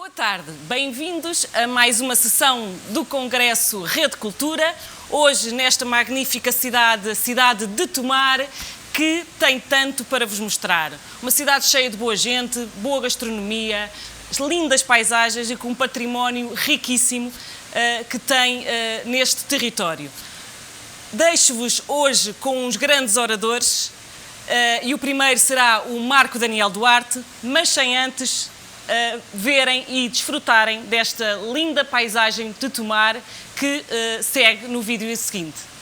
Boa tarde, bem-vindos a mais uma sessão do Congresso Rede Cultura. Hoje nesta magnífica cidade, a cidade de Tomar, que tem tanto para vos mostrar. Uma cidade cheia de boa gente, boa gastronomia, lindas paisagens e com um património riquíssimo que tem neste território. Deixo-vos hoje com uns grandes oradores e o primeiro será o Marco Daniel Duarte, mas sem antes verem e desfrutarem desta linda paisagem de Tomar que segue no vídeo seguinte.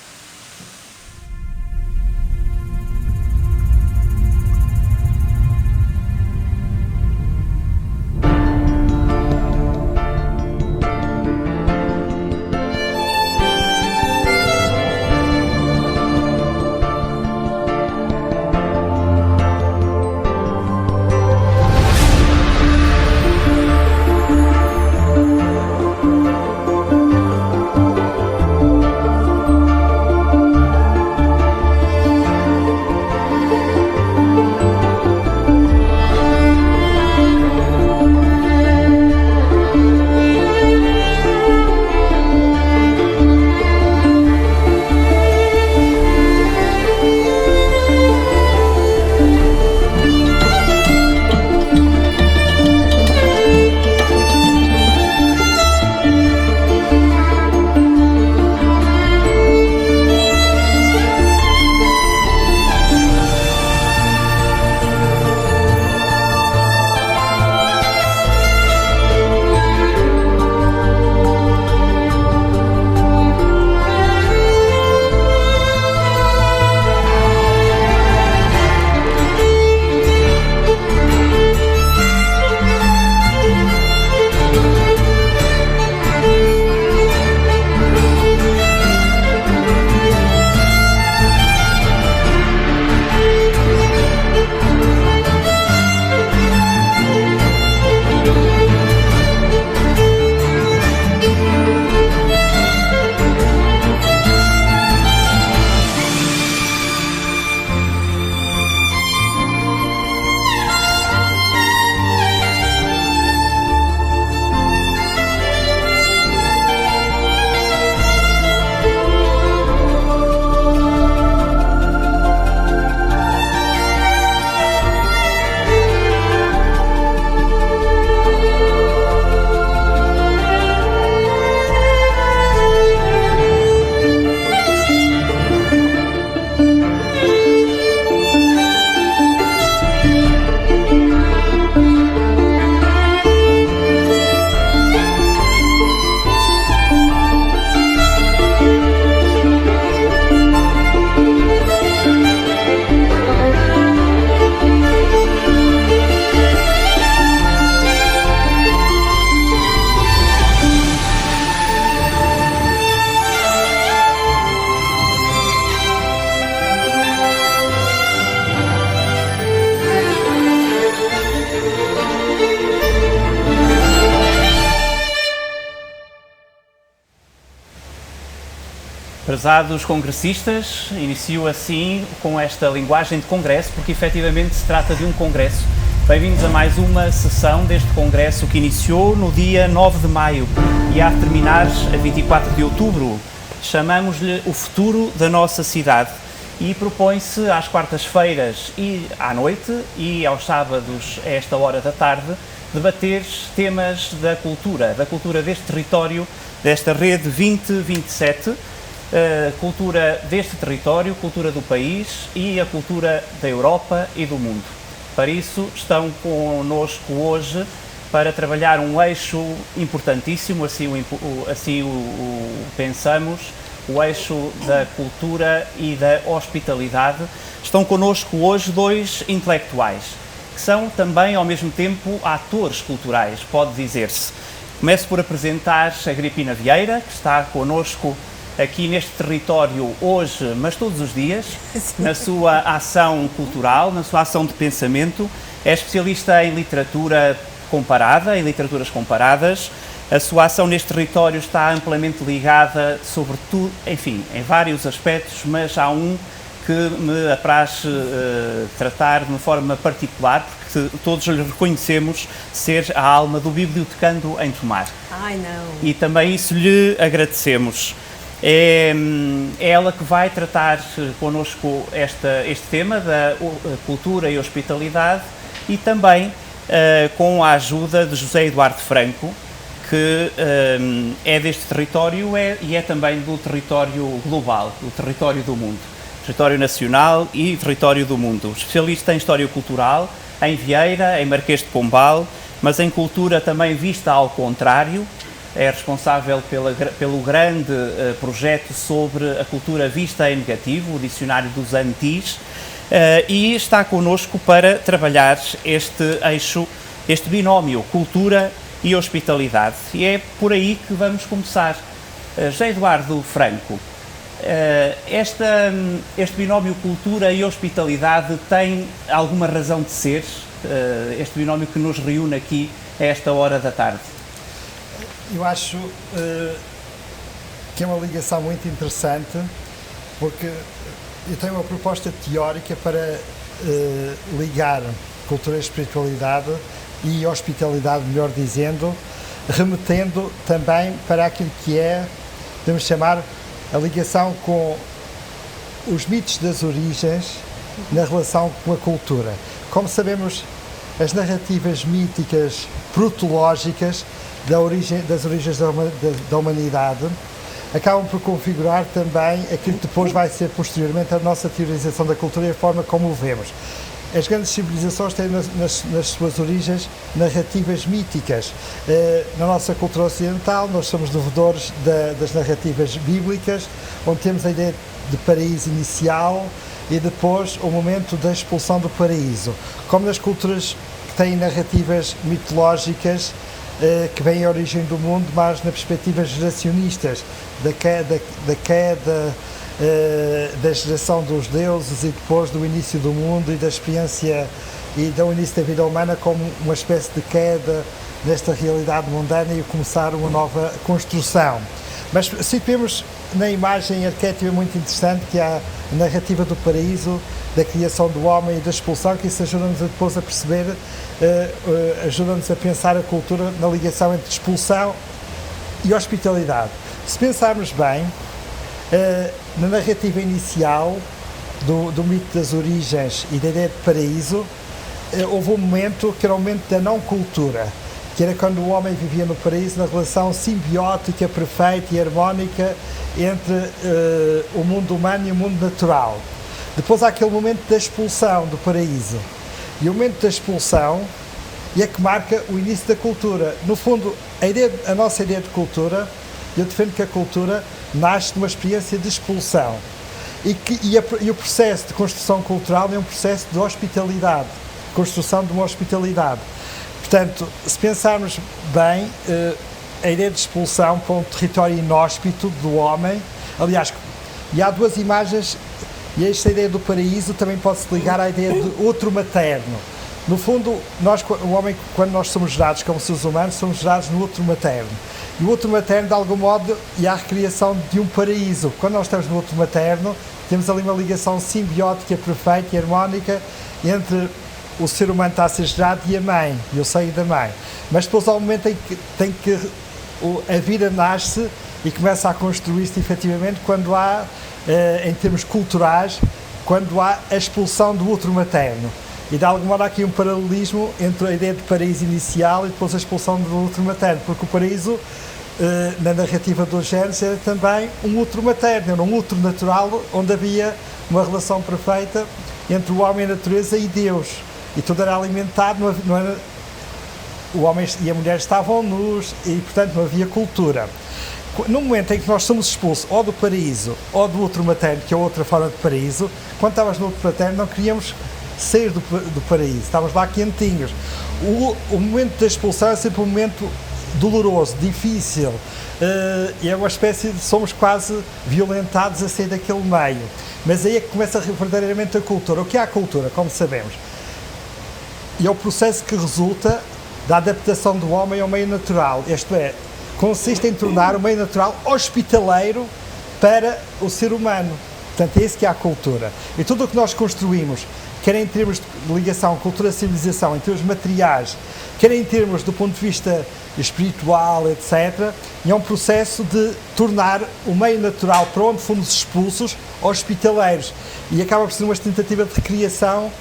Prezados congressistas, inicio assim com esta linguagem de congresso, porque efetivamente se trata de um congresso. Bem-vindos a mais uma sessão deste congresso que iniciou no dia 9 de maio e há de terminar a 24 de outubro. Chamamos-lhe o futuro da nossa cidade e propõe-se às quartas-feiras e à noite e aos sábados a esta hora da tarde debater temas da cultura deste território, desta rede 2027, cultura deste território, cultura do país e a cultura da Europa e do mundo. Para isso estão connosco hoje para trabalhar um eixo importantíssimo, assim o pensamos, o eixo da cultura e da hospitalidade. Estão connosco hoje dois intelectuais, que são também ao mesmo tempo atores culturais, pode dizer-se. Começo por apresentar a Agripina Vieira, que está connosco aqui neste território hoje, mas todos os dias, na sua ação cultural, na sua ação de pensamento. É especialista em literatura comparada, em literaturas comparadas. A sua ação neste território está amplamente ligada, sobretudo, enfim, em vários aspectos, mas há um que me apraz tratar de uma forma particular, porque todos lhe reconhecemos ser a alma do bibliotecando em Tomar. Ai, não. E também isso lhe agradecemos. É ela que vai tratar connosco este tema da cultura e hospitalidade e também com a ajuda de José Eduardo Franco, que é deste território e é também do território global, do território do mundo, território nacional e território do mundo. Especialista em História Cultural, em Vieira, em Marquês de Pombal, mas em cultura também vista ao contrário. É responsável pelo grande projeto sobre a cultura vista em negativo, o Dicionário dos Antis, e está connosco para trabalhar este eixo, este binómio, cultura e hospitalidade. E é por aí que vamos começar. José Eduardo Franco, este binómio cultura e hospitalidade tem alguma razão de ser? Este binómio que nos reúne aqui a esta hora da tarde. Eu acho que é uma ligação muito interessante, porque eu tenho uma proposta teórica para ligar cultura e espiritualidade e hospitalidade, melhor dizendo, remetendo também para aquilo que é, podemos chamar, a ligação com os mitos das origens na relação com a cultura. Como sabemos, as narrativas míticas protológicas das origens da humanidade acabam por configurar também aquilo que depois vai ser posteriormente a nossa teorização da cultura e a forma como o vemos. As grandes civilizações têm nas suas origens narrativas míticas. Na nossa cultura ocidental, nós somos devedores das narrativas bíblicas, onde temos a ideia de paraíso inicial e depois o momento da expulsão do paraíso. Como nas culturas que têm narrativas mitológicas que vêm à origem do mundo, mas na perspectiva geracionistas, da queda, da geração dos deuses e depois do início do mundo e da experiência e do início da vida humana como uma espécie de queda nesta realidade mundana e começar uma nova construção. Mas situemos na imagem arquétipa muito interessante que é a narrativa do paraíso, da criação do homem e da expulsão, que isso ajuda-nos depois a perceber, ajuda-nos a pensar a cultura na ligação entre expulsão e hospitalidade. Se pensarmos bem, na narrativa inicial do mito das origens e da ideia de paraíso, houve um momento que era o momento da não-cultura, que era quando o homem vivia no paraíso na relação simbiótica, perfeita e harmónica entre o mundo humano e o mundo natural. Depois há aquele momento da expulsão do paraíso. E o momento da expulsão é que marca o início da cultura. No fundo, a nossa ideia de cultura, eu defendo que a cultura nasce de uma experiência de expulsão. E o processo de construção cultural é um processo de hospitalidade, construção de uma hospitalidade. Portanto, se pensarmos bem, a ideia de expulsão para um território inóspito do homem, aliás, e há duas imagens, e esta ideia do paraíso também pode-se ligar à ideia de outro materno. No fundo, o homem, quando nós somos gerados como seres humanos, somos gerados no outro materno. E o outro materno, de algum modo, é a recriação de um paraíso. Quando nós estamos no outro materno, temos ali uma ligação simbiótica, perfeita e harmónica entre o ser humano está a ser gerado e a mãe, e o seio da mãe. Mas depois há um momento em que a vida nasce e começa a construir-se efetivamente quando há, em termos culturais, quando há a expulsão do outro materno. E de algum modo há aqui um paralelismo entre a ideia de paraíso inicial e depois a expulsão do outro materno, porque o paraíso, na narrativa dos Gênesis, era também um outro materno, era um outro natural, onde havia uma relação perfeita entre o homem e a natureza e Deus. E tudo era alimentado, não era, o homem e a mulher estavam nus e, portanto, não havia cultura. No momento em que nós somos expulsos ou do paraíso ou do outro materno, que é outra forma de paraíso, quando estávamos no outro materno não queríamos sair do paraíso, estávamos lá quentinhos. O momento da expulsão é sempre um momento doloroso, difícil, e é uma espécie de, somos quase violentados a sair daquele meio. Mas aí é que começa verdadeiramente a cultura. O que é a cultura, como sabemos? E é o processo que resulta da adaptação do homem ao meio natural, isto é, consiste em tornar o meio natural hospitaleiro para o ser humano. Portanto, é isso que é a cultura. E tudo o que nós construímos, quer em termos de ligação cultura-civilização, em termos materiais, quer em termos do ponto de vista espiritual, etc., é um processo de tornar o meio natural para onde fomos expulsos hospitaleiros. E acaba por ser uma tentativa de recriação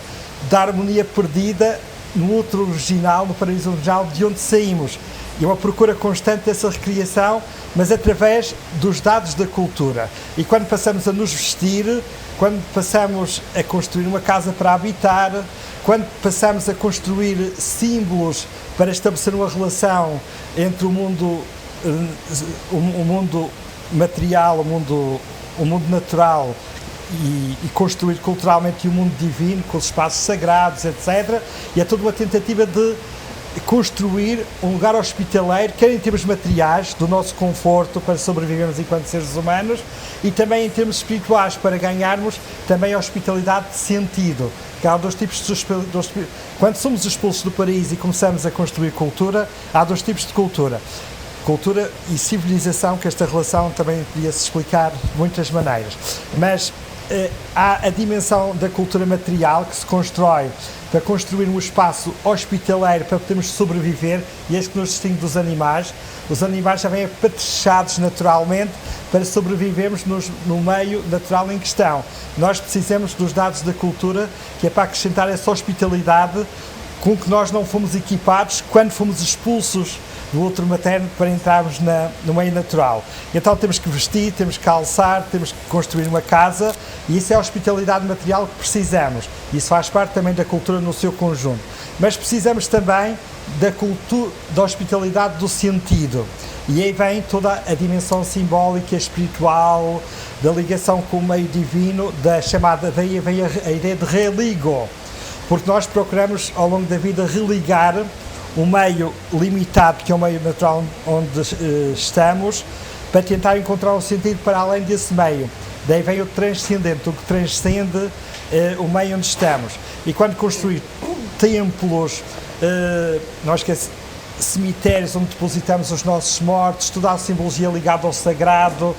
da harmonia perdida no outro original, no paraíso original, de onde saímos. E uma procura constante dessa recriação, mas através dos dados da cultura. E quando passamos a nos vestir, quando passamos a construir uma casa para habitar, quando passamos a construir símbolos para estabelecer uma relação entre o mundo material, o mundo natural e construir culturalmente o mundo divino, com os espaços sagrados, etc. E é toda uma tentativa de construir um lugar hospitaleiro, quer em termos materiais, do nosso conforto para sobrevivermos enquanto seres humanos, e também em termos espirituais, para ganharmos também a hospitalidade de sentido. Que há dois tipos de quando somos expulsos do paraíso e começamos a construir cultura, há dois tipos de cultura. Cultura e civilização, que esta relação também podia-se explicar de muitas maneiras. Mas há a dimensão da cultura material, que se constrói para construir um espaço hospitaleiro para podermos sobreviver, e é isso que nos distingue dos animais. Os animais já vêm apetrechados naturalmente para sobrevivermos no meio natural em questão. Nós precisamos dos dados da cultura, que é para acrescentar essa hospitalidade com que nós não fomos equipados quando fomos expulsos do útero materno para entrarmos no meio natural. Então temos que vestir, temos que calçar, temos que construir uma casa, e isso é a hospitalidade material que precisamos. Isso faz parte também da cultura no seu conjunto. Mas precisamos também da hospitalidade do sentido. E aí vem toda a dimensão simbólica, espiritual, da ligação com o meio divino, daí vem a ideia de religo. Porque nós procuramos, ao longo da vida, religar um meio limitado, que é o meio natural onde estamos, para tentar encontrar um sentido para além desse meio. Daí vem o transcendente, o que transcende o meio onde estamos. E quando construir templos, cemitérios onde depositamos os nossos mortos, toda a simbologia ligada ao sagrado,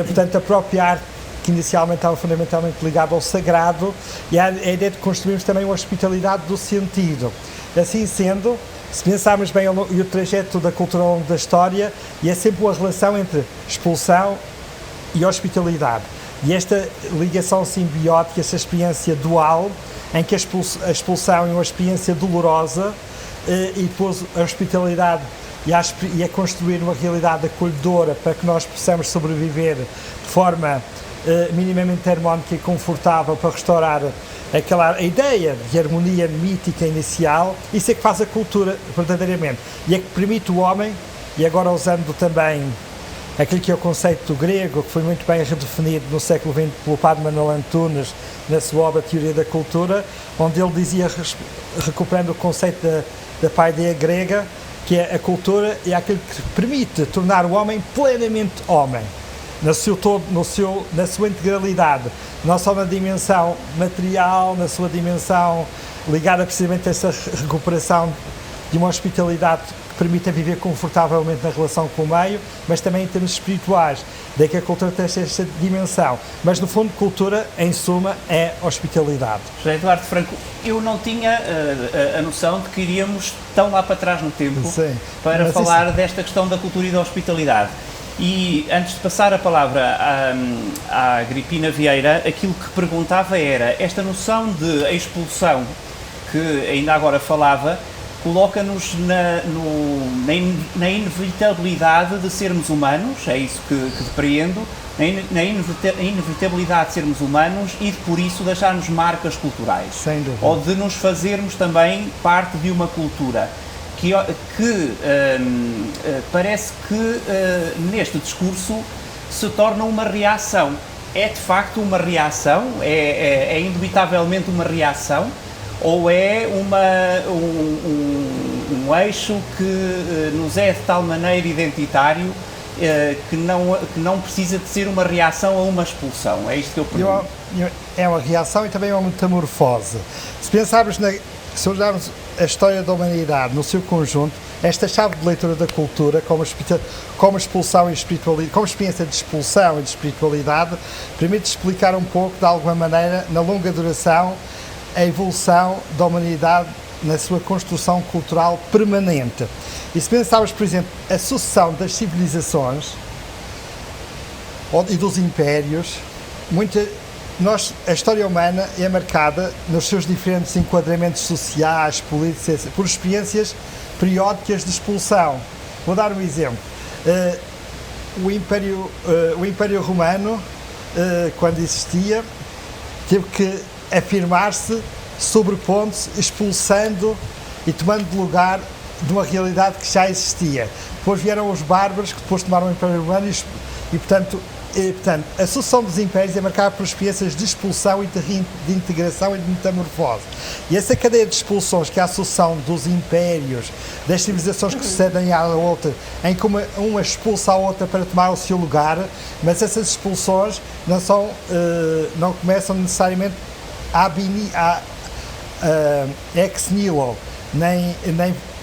portanto a própria arte, que inicialmente estava fundamentalmente ligada ao sagrado, e a ideia de construirmos também uma hospitalidade do sentido. Assim sendo, se pensarmos bem o trajeto da cultura ao longo da história, e é sempre uma relação entre expulsão e hospitalidade. E esta ligação simbiótica, essa experiência dual, em que a expulsão é uma experiência dolorosa, e depois a hospitalidade e a construir uma realidade acolhedora para que nós possamos sobreviver de forma minimamente harmónica e confortável, para restaurar a ideia de harmonia mítica inicial. Isso é que faz a cultura verdadeiramente, e é que permite o homem, e agora usando também aquilo que é o conceito grego, que foi muito bem redefinido no século XX pelo padre Manuel Antunes, na sua obra Teoria da Cultura, onde ele dizia, recuperando o conceito da paideia grega, que é a cultura é aquilo que permite tornar o homem plenamente homem, na sua integralidade, não só na dimensão material, na sua dimensão ligada precisamente a essa recuperação de uma hospitalidade que permita viver confortavelmente na relação com o meio, mas também em termos espirituais, daí que a cultura tem esta dimensão. Mas no fundo, cultura, em suma, é hospitalidade. José Eduardo Franco, eu não tinha a noção de que iríamos tão lá para trás no tempo. Sim, para falar desta questão da cultura e da hospitalidade. E antes de passar a palavra à Agripina Vieira, aquilo que perguntava era, esta noção de expulsão, que ainda agora falava, coloca-nos na inevitabilidade de sermos humanos, é isso que depreendo, na inevitabilidade de sermos humanos e de, por isso, deixarmos marcas culturais. Sem dúvida. Ou de nos fazermos também parte de uma cultura. Que parece que neste discurso se torna uma reação. É de facto uma reação? É indubitavelmente uma reação? Ou é um eixo que nos é de tal maneira identitário que não precisa de ser uma reação a uma expulsão? É isto que eu pergunto. É uma reação e também é uma metamorfose. Se pensarmos se olharmos a história da humanidade no seu conjunto, esta chave de leitura da cultura, como expulsão e espiritualidade, como experiência de expulsão e de espiritualidade, permite explicar um pouco, de alguma maneira, na longa duração, a evolução da humanidade na sua construção cultural permanente. E se pensarmos, por exemplo, a sucessão das civilizações e dos impérios, a história humana é marcada nos seus diferentes enquadramentos sociais, políticos, por experiências periódicas de expulsão. Vou dar um exemplo. O Império Romano, quando existia, teve que afirmar-se, sobrepondo-se, expulsando e tomando lugar de uma realidade que já existia. Depois vieram os bárbaros, que depois tomaram o Império Romano e portanto, a sucessão dos impérios é marcada por experiências de expulsão e de integração e de metamorfose. E essa cadeia de expulsões, que é a sucessão dos impérios, das civilizações que sucedem à outra, em que uma expulsa a outra para tomar o seu lugar, mas essas expulsões não começam necessariamente ex nihilo, nem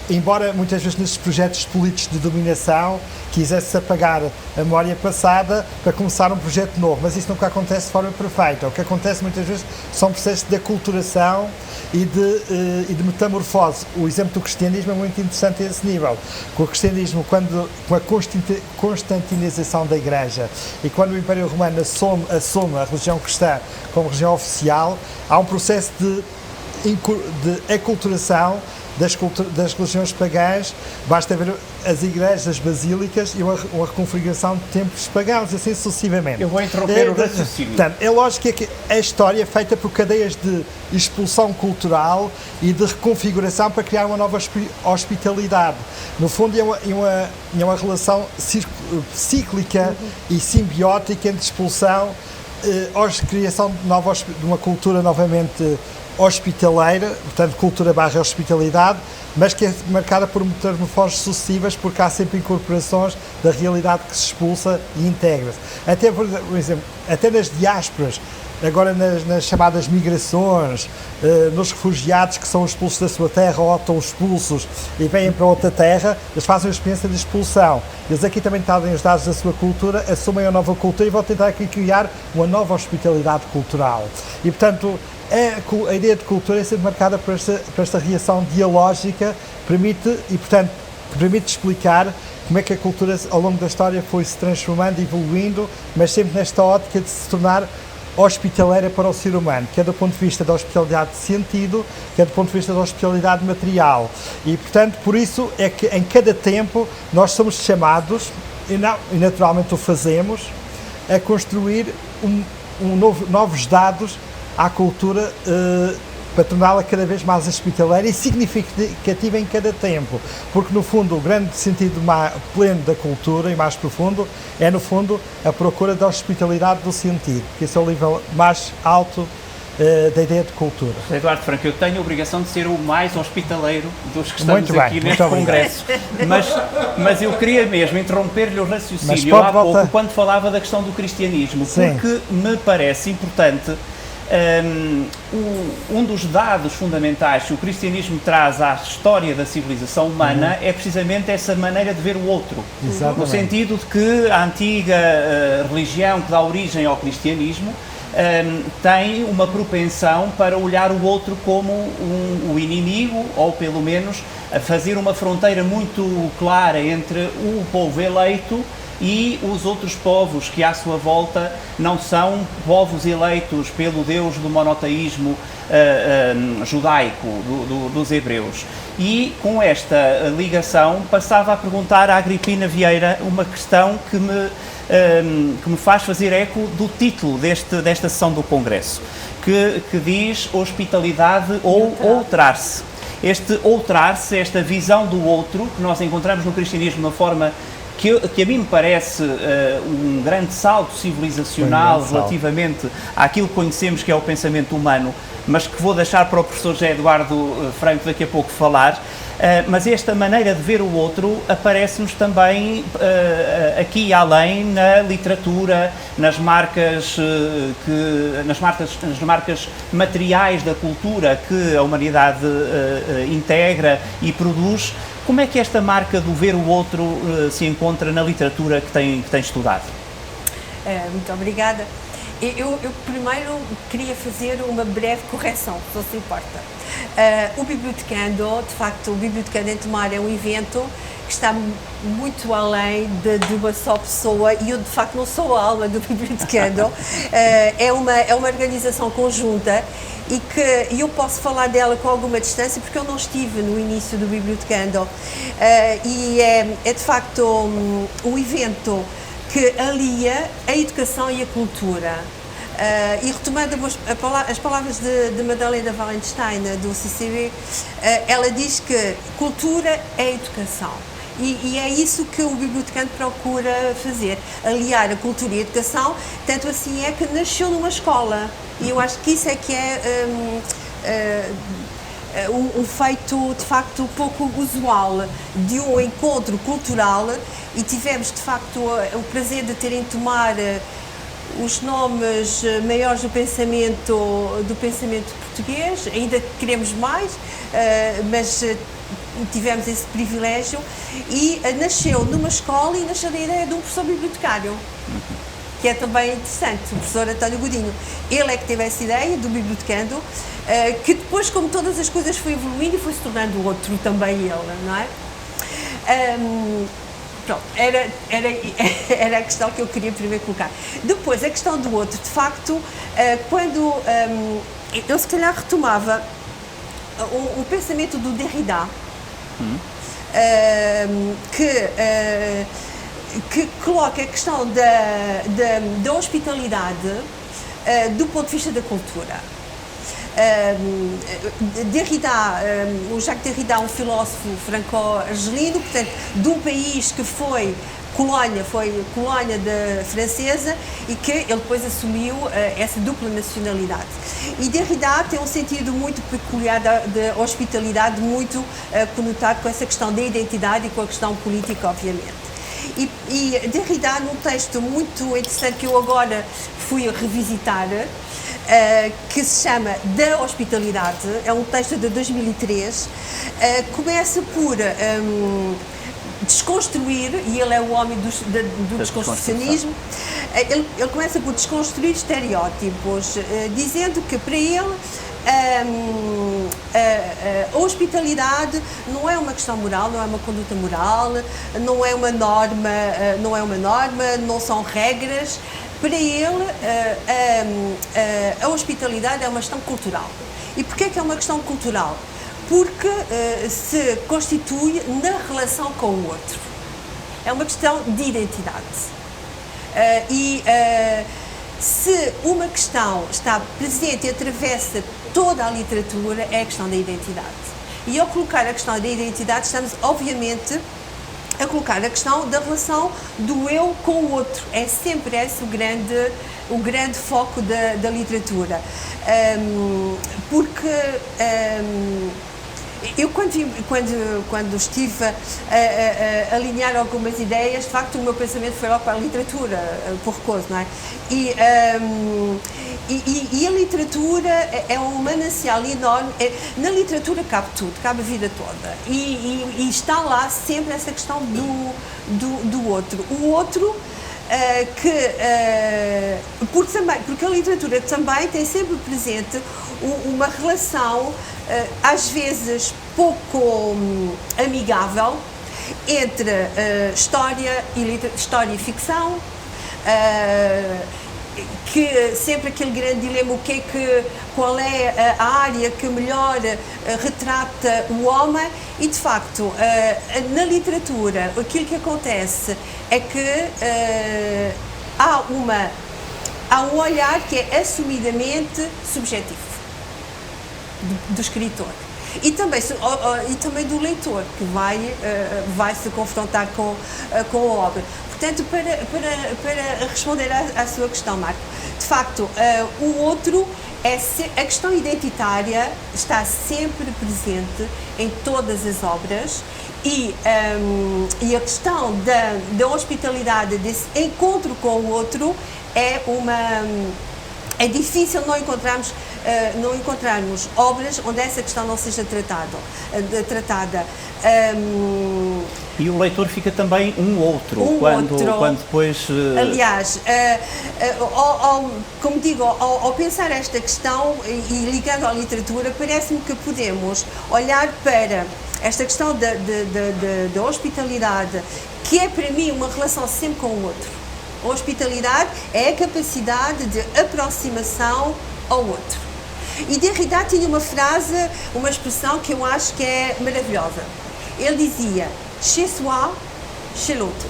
embora muitas vezes nesses projetos políticos de dominação quisesse apagar a memória passada para começar um projeto novo, mas isso nunca acontece de forma perfeita. O que acontece muitas vezes são processos de aculturação e de metamorfose. O exemplo do cristianismo é muito interessante a esse nível. Com o cristianismo, com a constantinização da Igreja e quando o Império Romano assume a religião cristã como religião oficial, há um processo de aculturação das religiões pagãs. Basta ver as igrejas, as basílicas e uma reconfiguração de templos pagãos, assim sucessivamente. Eu vou interromper o raciocínio. Portanto, é lógico que a história é feita por cadeias de expulsão cultural e de reconfiguração para criar uma nova hospitalidade. No fundo, é uma relação cíclica e simbiótica entre expulsão e criação de uma cultura novamente hospitaleira, portanto cultura / hospitalidade, mas que é marcada por metamorfoses sucessivas, porque há sempre incorporações da realidade que se expulsa e integra-se. Até, por exemplo, até nas diásporas, agora nas chamadas migrações, nos refugiados que são expulsos da sua terra ou estão expulsos e vêm para outra terra, eles fazem a experiência de expulsão. Eles aqui também trazem os dados da sua cultura, assumem a nova cultura e vão tentar aqui criar uma nova hospitalidade cultural. E, portanto, a ideia de cultura é sempre marcada por esta reação dialógica, permite explicar como é que a cultura ao longo da história foi se transformando, evoluindo, mas sempre nesta ótica de se tornar hospitaleira para o ser humano, quer do ponto de vista da hospitalidade de sentido, quer do ponto de vista da hospitalidade material. E, portanto, por isso é que em cada tempo nós somos chamados, e naturalmente o fazemos, a construir novos dados à cultura para torná-la cada vez mais hospitaleira e significativa em cada tempo, porque no fundo o grande sentido pleno da cultura e mais profundo é no fundo a procura da hospitalidade do sentido, que esse é o nível mais alto da ideia de cultura. Eduardo Franco, eu tenho a obrigação de ser o mais hospitaleiro dos que estamos aqui neste muito congresso, mas eu queria mesmo interromper-lhe o raciocínio há pouco quando falava da questão do cristianismo, porque me parece importante. Um dos dados fundamentais que o cristianismo traz à história da civilização humana é precisamente essa maneira de ver o outro. Exatamente. No sentido de que a antiga religião que dá origem ao cristianismo tem uma propensão para olhar o outro como o inimigo, ou pelo menos a fazer uma fronteira muito clara entre o povo eleito e os outros povos que à sua volta não são povos eleitos pelo Deus do monoteísmo judaico, dos hebreus. E com esta ligação passava a perguntar a Agripina Vieira uma questão que me faz fazer eco do título desta sessão do Congresso, que diz hospitalidade ou outrar-se. Este outrar-se, esta visão do outro que nós encontramos no cristianismo na forma que a mim me parece um grande salto civilizacional relativamente àquilo que conhecemos que é o pensamento humano, mas que vou deixar para o professor José Eduardo Franco daqui a pouco falar. Mas esta maneira de ver o outro aparece-nos também aqui e além na literatura, nas marcas materiais da cultura que a humanidade integra e produz, Como é que esta marca do ver o outro se encontra na literatura que tem estudado? Muito obrigada. Eu primeiro queria fazer uma breve correção, se não se importa. O Bibliotecando, de facto, o Bibliotecando em Tomar é um evento que está muito além de uma só pessoa, e eu de facto não sou a alma do Bibliotecando. É uma organização conjunta e que eu posso falar dela com alguma distância porque eu não estive no início do Bibliotecando. E é de facto um evento que alia a educação e a cultura. E retomando as palavras de Madalena Wallenstein, do CCB, ela diz que cultura é educação. E é isso que o Bibliotecando procura fazer, aliar a cultura e a educação, tanto assim é que nasceu numa escola. E eu acho que isso é que é um feito, de facto, pouco usual de um encontro cultural, e tivemos, de facto, o prazer de ter em Tomar os nomes maiores do pensamento português. Ainda queremos mais, mas tivemos esse privilégio, e nasceu numa escola e nasceu da ideia de um professor bibliotecário, que é também interessante, o professor António Godinho. Ele é que teve essa ideia do Bibliotecando, que depois, como todas as coisas, foi evoluindo e foi se tornando outro também ele, não é? Pronto, era a questão que eu queria primeiro colocar. Depois, a questão do outro, de facto, quando eu se calhar retomava o pensamento do Derrida, que coloca a questão da hospitalidade do ponto de vista da cultura. Derrida, o Jacques Derrida, um filósofo franco-argelino, portanto, de um país que foi colónia francesa, e que ele depois assumiu essa dupla nacionalidade. E Derrida tem um sentido muito peculiar de hospitalidade, muito conotado com essa questão da identidade e com a questão política, obviamente. E Derrida, num texto muito interessante que eu agora fui revisitar, que se chama Da Hospitalidade, é um texto de 2003, começa por desconstruir, e ele é o homem do desconstrucionismo, ele começa por desconstruir estereótipos, dizendo que para ele a hospitalidade não é uma questão moral, não é uma conduta moral, não é uma norma, não são regras. Para ele, a hospitalidade é uma questão cultural. E porquê é que é uma questão cultural? Porque se constitui na relação com o outro. É uma questão de identidade. Se uma questão está presente e atravessa toda a literatura, é a questão da identidade. E ao colocar a questão da identidade, estamos, obviamente, a colocar a questão da relação do eu com o outro. É sempre esse o grande foco da literatura. Porque eu, quando estive a alinhar algumas ideias, de facto o meu pensamento foi logo para a literatura, por recuso, não é? E a literatura é um manancial enorme. Na literatura cabe tudo, cabe a vida toda. E está lá sempre essa questão do outro. O outro, porque a literatura também tem sempre presente uma relação, às vezes pouco amigável, entre história e ficção, que sempre aquele grande dilema, qual é a área que melhor retrata o homem, e de facto na literatura aquilo que acontece é que há um olhar que é assumidamente subjetivo do escritor. E também do leitor, que vai se confrontar com a obra. Portanto, para responder à sua questão, Marco, de facto, o outro, a questão identitária está sempre presente em todas as obras, e a questão da hospitalidade, desse encontro com o outro, é difícil não encontrarmos não encontrarmos obras onde essa questão não seja tratada. E o leitor fica também quando depois... Aliás, como digo, ao pensar esta questão e ligando à literatura, parece-me que podemos olhar para esta questão da hospitalidade, que é para mim uma relação sempre com o outro. A hospitalidade é a capacidade de aproximação ao outro. E Derrida tinha uma frase, uma expressão que eu acho que é maravilhosa. Ele dizia: chez soi, chez l'autre.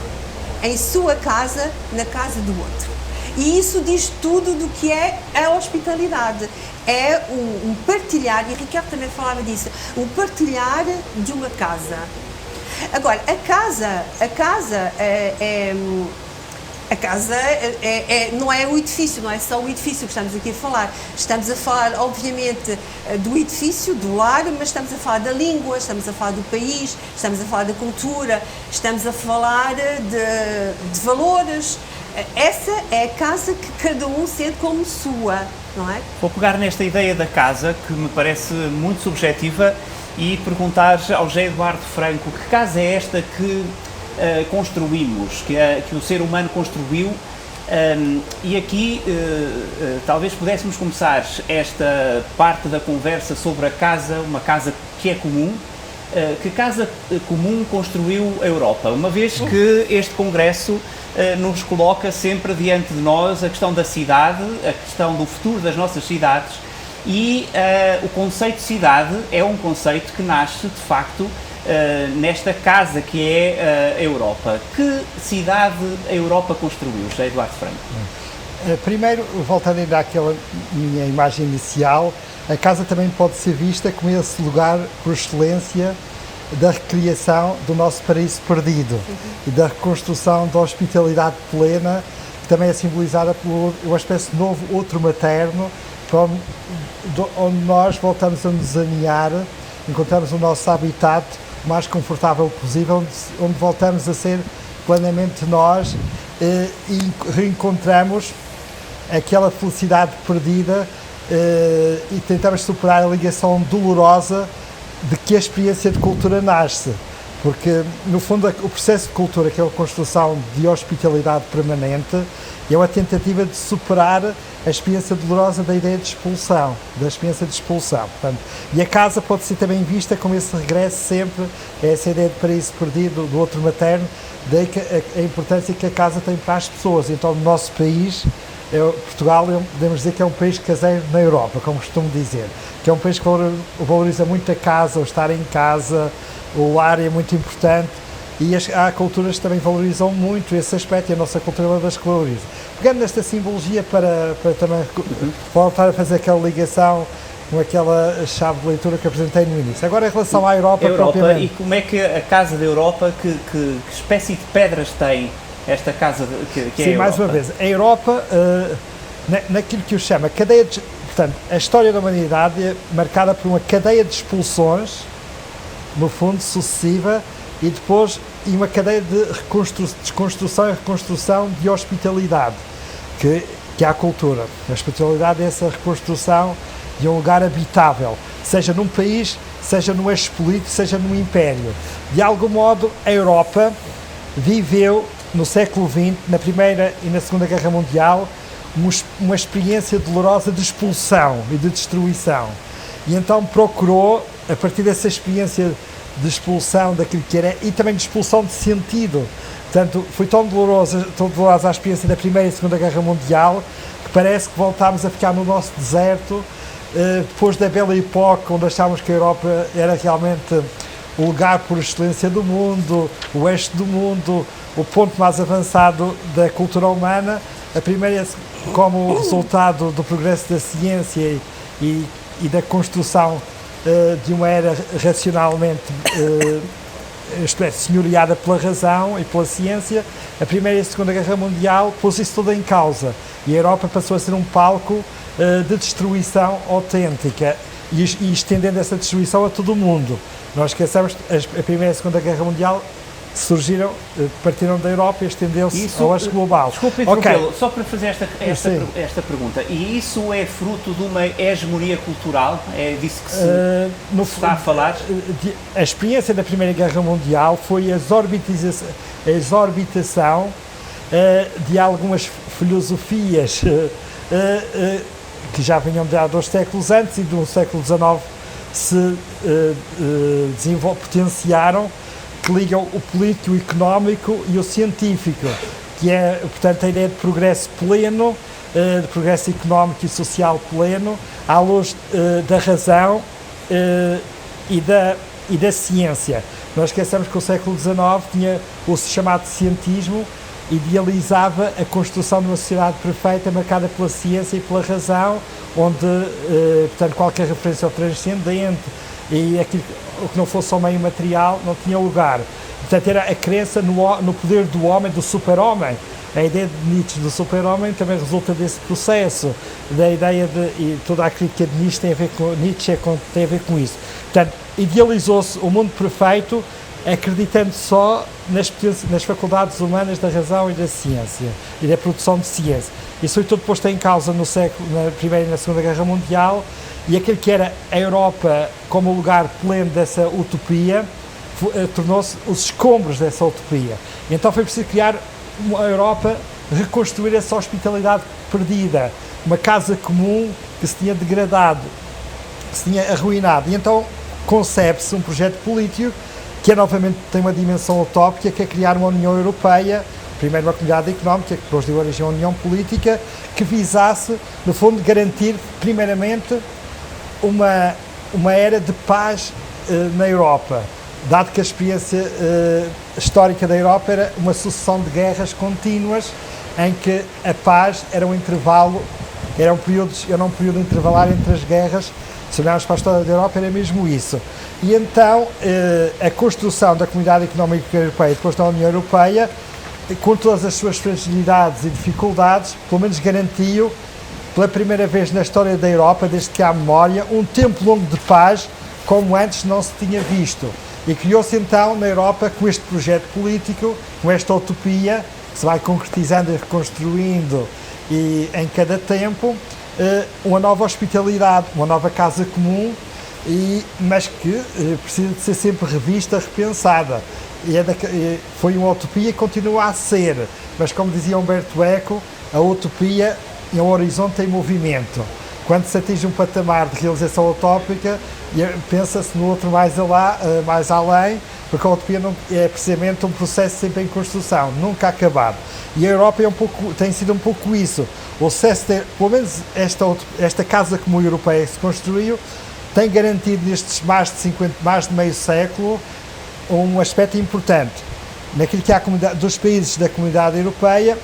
Em sua casa, na casa do outro. E isso diz tudo do que é a hospitalidade. É um partilhar, e Ricardo também falava disso, um partilhar de uma casa. Agora, a casa não é o edifício, não é só o edifício que estamos aqui a falar. Estamos a falar, obviamente, do edifício, do lar, mas estamos a falar da língua, estamos a falar do país, estamos a falar da cultura, estamos a falar de valores. Essa é a casa que cada um sente como sua, não é? Vou pegar nesta ideia da casa, que me parece muito subjetiva, e perguntar ao José Eduardo Franco que casa é esta que construímos, que o ser humano construiu, e aqui talvez pudéssemos começar esta parte da conversa sobre a casa, uma casa que é comum. Que casa comum construiu a Europa? Uma vez que este congresso nos coloca sempre diante de nós a questão da cidade, a questão do futuro das nossas cidades, e o conceito de cidade é um conceito que nasce, de facto, nesta casa que é a Europa. Que cidade a Europa construiu, José Eduardo Franco? Primeiro, voltando ainda àquela minha imagem inicial, a casa também pode ser vista como esse lugar por excelência da recriação do nosso paraíso perdido e da reconstrução da hospitalidade plena, que também é simbolizada por uma espécie de novo outro materno, onde nós voltamos a nos aninhar, encontramos o nosso habitat mais confortável possível, onde voltamos a ser plenamente nós e reencontramos aquela felicidade perdida e tentamos superar a ligação dolorosa de que a experiência de cultura nasce, porque no fundo o processo de cultura, que é a construção de hospitalidade permanente, é uma tentativa de superar a experiência dolorosa da ideia de expulsão, da experiência de expulsão. Portanto, e a casa pode ser também vista como esse regresso sempre a essa ideia de paraíso perdido, do outro materno, daí a importância que a casa tem para as pessoas. Então, no nosso país, Portugal, podemos dizer que é um país caseiro na Europa, como costumo dizer, que é um país que valoriza muito a casa, o estar em casa, o lar é muito importante, e há culturas que também valorizam muito esse aspecto, e a nossa cultura é uma das que valoriza. Pegando nesta simbologia para também voltar a fazer aquela ligação com aquela chave de leitura que apresentei no início. Agora, em relação à Europa propriamente. E como é que a Casa da Europa, que espécie de pedras tem esta casa que é a Europa? Sim, mais uma vez, a Europa, naquilo que o chama cadeia de... Portanto, a história da humanidade é marcada por uma cadeia de expulsões, no fundo, sucessiva, e depois uma cadeia de desconstrução e reconstrução de hospitalidade, que é a cultura. A hospitalidade é essa reconstrução de um lugar habitável, seja num país, seja no eixo político, seja num império. De algum modo, a Europa viveu no século XX, na Primeira e na Segunda Guerra Mundial, uma experiência dolorosa de expulsão e de destruição. E então procurou, a partir dessa experiência de expulsão daquilo que era, e também de expulsão de sentido. Portanto, foi tão dolorosa a experiência da Primeira e Segunda Guerra Mundial, que parece que voltámos a ficar no nosso deserto, depois da bela época, onde achávamos que a Europa era realmente o lugar por excelência do mundo, o eixo do mundo, o ponto mais avançado da cultura humana. A primeira, como resultado do progresso da ciência e da construção de uma era racionalmente senhoreada pela razão e pela ciência, a Primeira e a Segunda Guerra Mundial pôs isso tudo em causa, e a Europa passou a ser um palco de destruição autêntica e estendendo essa destruição a todo o mundo. Nós esquecemos que a Primeira e a Segunda Guerra Mundial surgiram, partiram da Europa e estendeu-se ao eixo global. Desculpe interrompê-lo, só para fazer esta pergunta. E isso é fruto de uma hegemonia cultural? É disso que se está a falar? A experiência da Primeira Guerra Mundial foi a exorbitação de algumas filosofias que já vinham de há 2 séculos antes e do século XIX se potenciaram, que ligam o político, o económico e o científico, que é, portanto, a ideia de progresso pleno, de progresso económico e social pleno, à luz da razão e da ciência. Nós esquecemos que o século XIX tinha o chamado cientismo, idealizava a construção de uma sociedade perfeita marcada pela ciência e pela razão, onde, portanto, qualquer referência ao transcendente e aquilo, o que não fosse ao meio material não tinha lugar. Portanto, era a crença no poder do homem, do super-homem. A ideia de Nietzsche do super-homem também resulta desse processo, da ideia e toda a crítica de Nietzsche tem a ver com isso. Portanto, idealizou-se o mundo perfeito, acreditando só nas faculdades humanas da razão e da ciência, e da produção de ciência. Isso foi tudo posto em causa na Primeira e na Segunda Guerra Mundial, e aquele que era a Europa como lugar pleno dessa utopia, tornou-se os escombros dessa utopia. E então foi preciso criar uma Europa, reconstruir essa hospitalidade perdida, uma casa comum que se tinha degradado, que se tinha arruinado. E então concebe-se um projeto político que novamente tem uma dimensão utópica, que é criar uma União Europeia, primeiro uma comunidade económica, que depois deu origem à União Política, que visasse, no fundo, garantir, primeiramente, uma era de paz na Europa, dado que a experiência histórica da Europa era uma sucessão de guerras contínuas, em que a paz era um intervalo, era um período intervalar entre as guerras. Se olharmos para a história da Europa, era mesmo isso. E então, a construção da Comunidade Económica Europeia, depois da União Europeia, com todas as suas fragilidades e dificuldades, pelo menos garantiu, pela primeira vez na história da Europa, desde que há memória, um tempo longo de paz, como antes não se tinha visto. E criou-se então na Europa, com este projeto político, com esta utopia, que se vai concretizando e reconstruindo e em cada tempo, uma nova hospitalidade, uma nova casa comum, mas que precisa de ser sempre revista, repensada. Foi uma utopia e continua a ser, mas como dizia Humberto Eco, a utopia é um horizonte em movimento. Quando se atinge um patamar de realização utópica, pensa-se no outro mais além, porque a utopia é precisamente um processo sempre em construção, nunca acabado. E a Europa tem sido um pouco isso. O sucesso, pelo menos esta casa comum europeia que se construiu, tem garantido nestes mais de meio século um aspecto importante. Naquilo que dos países da Comunidade Europeia,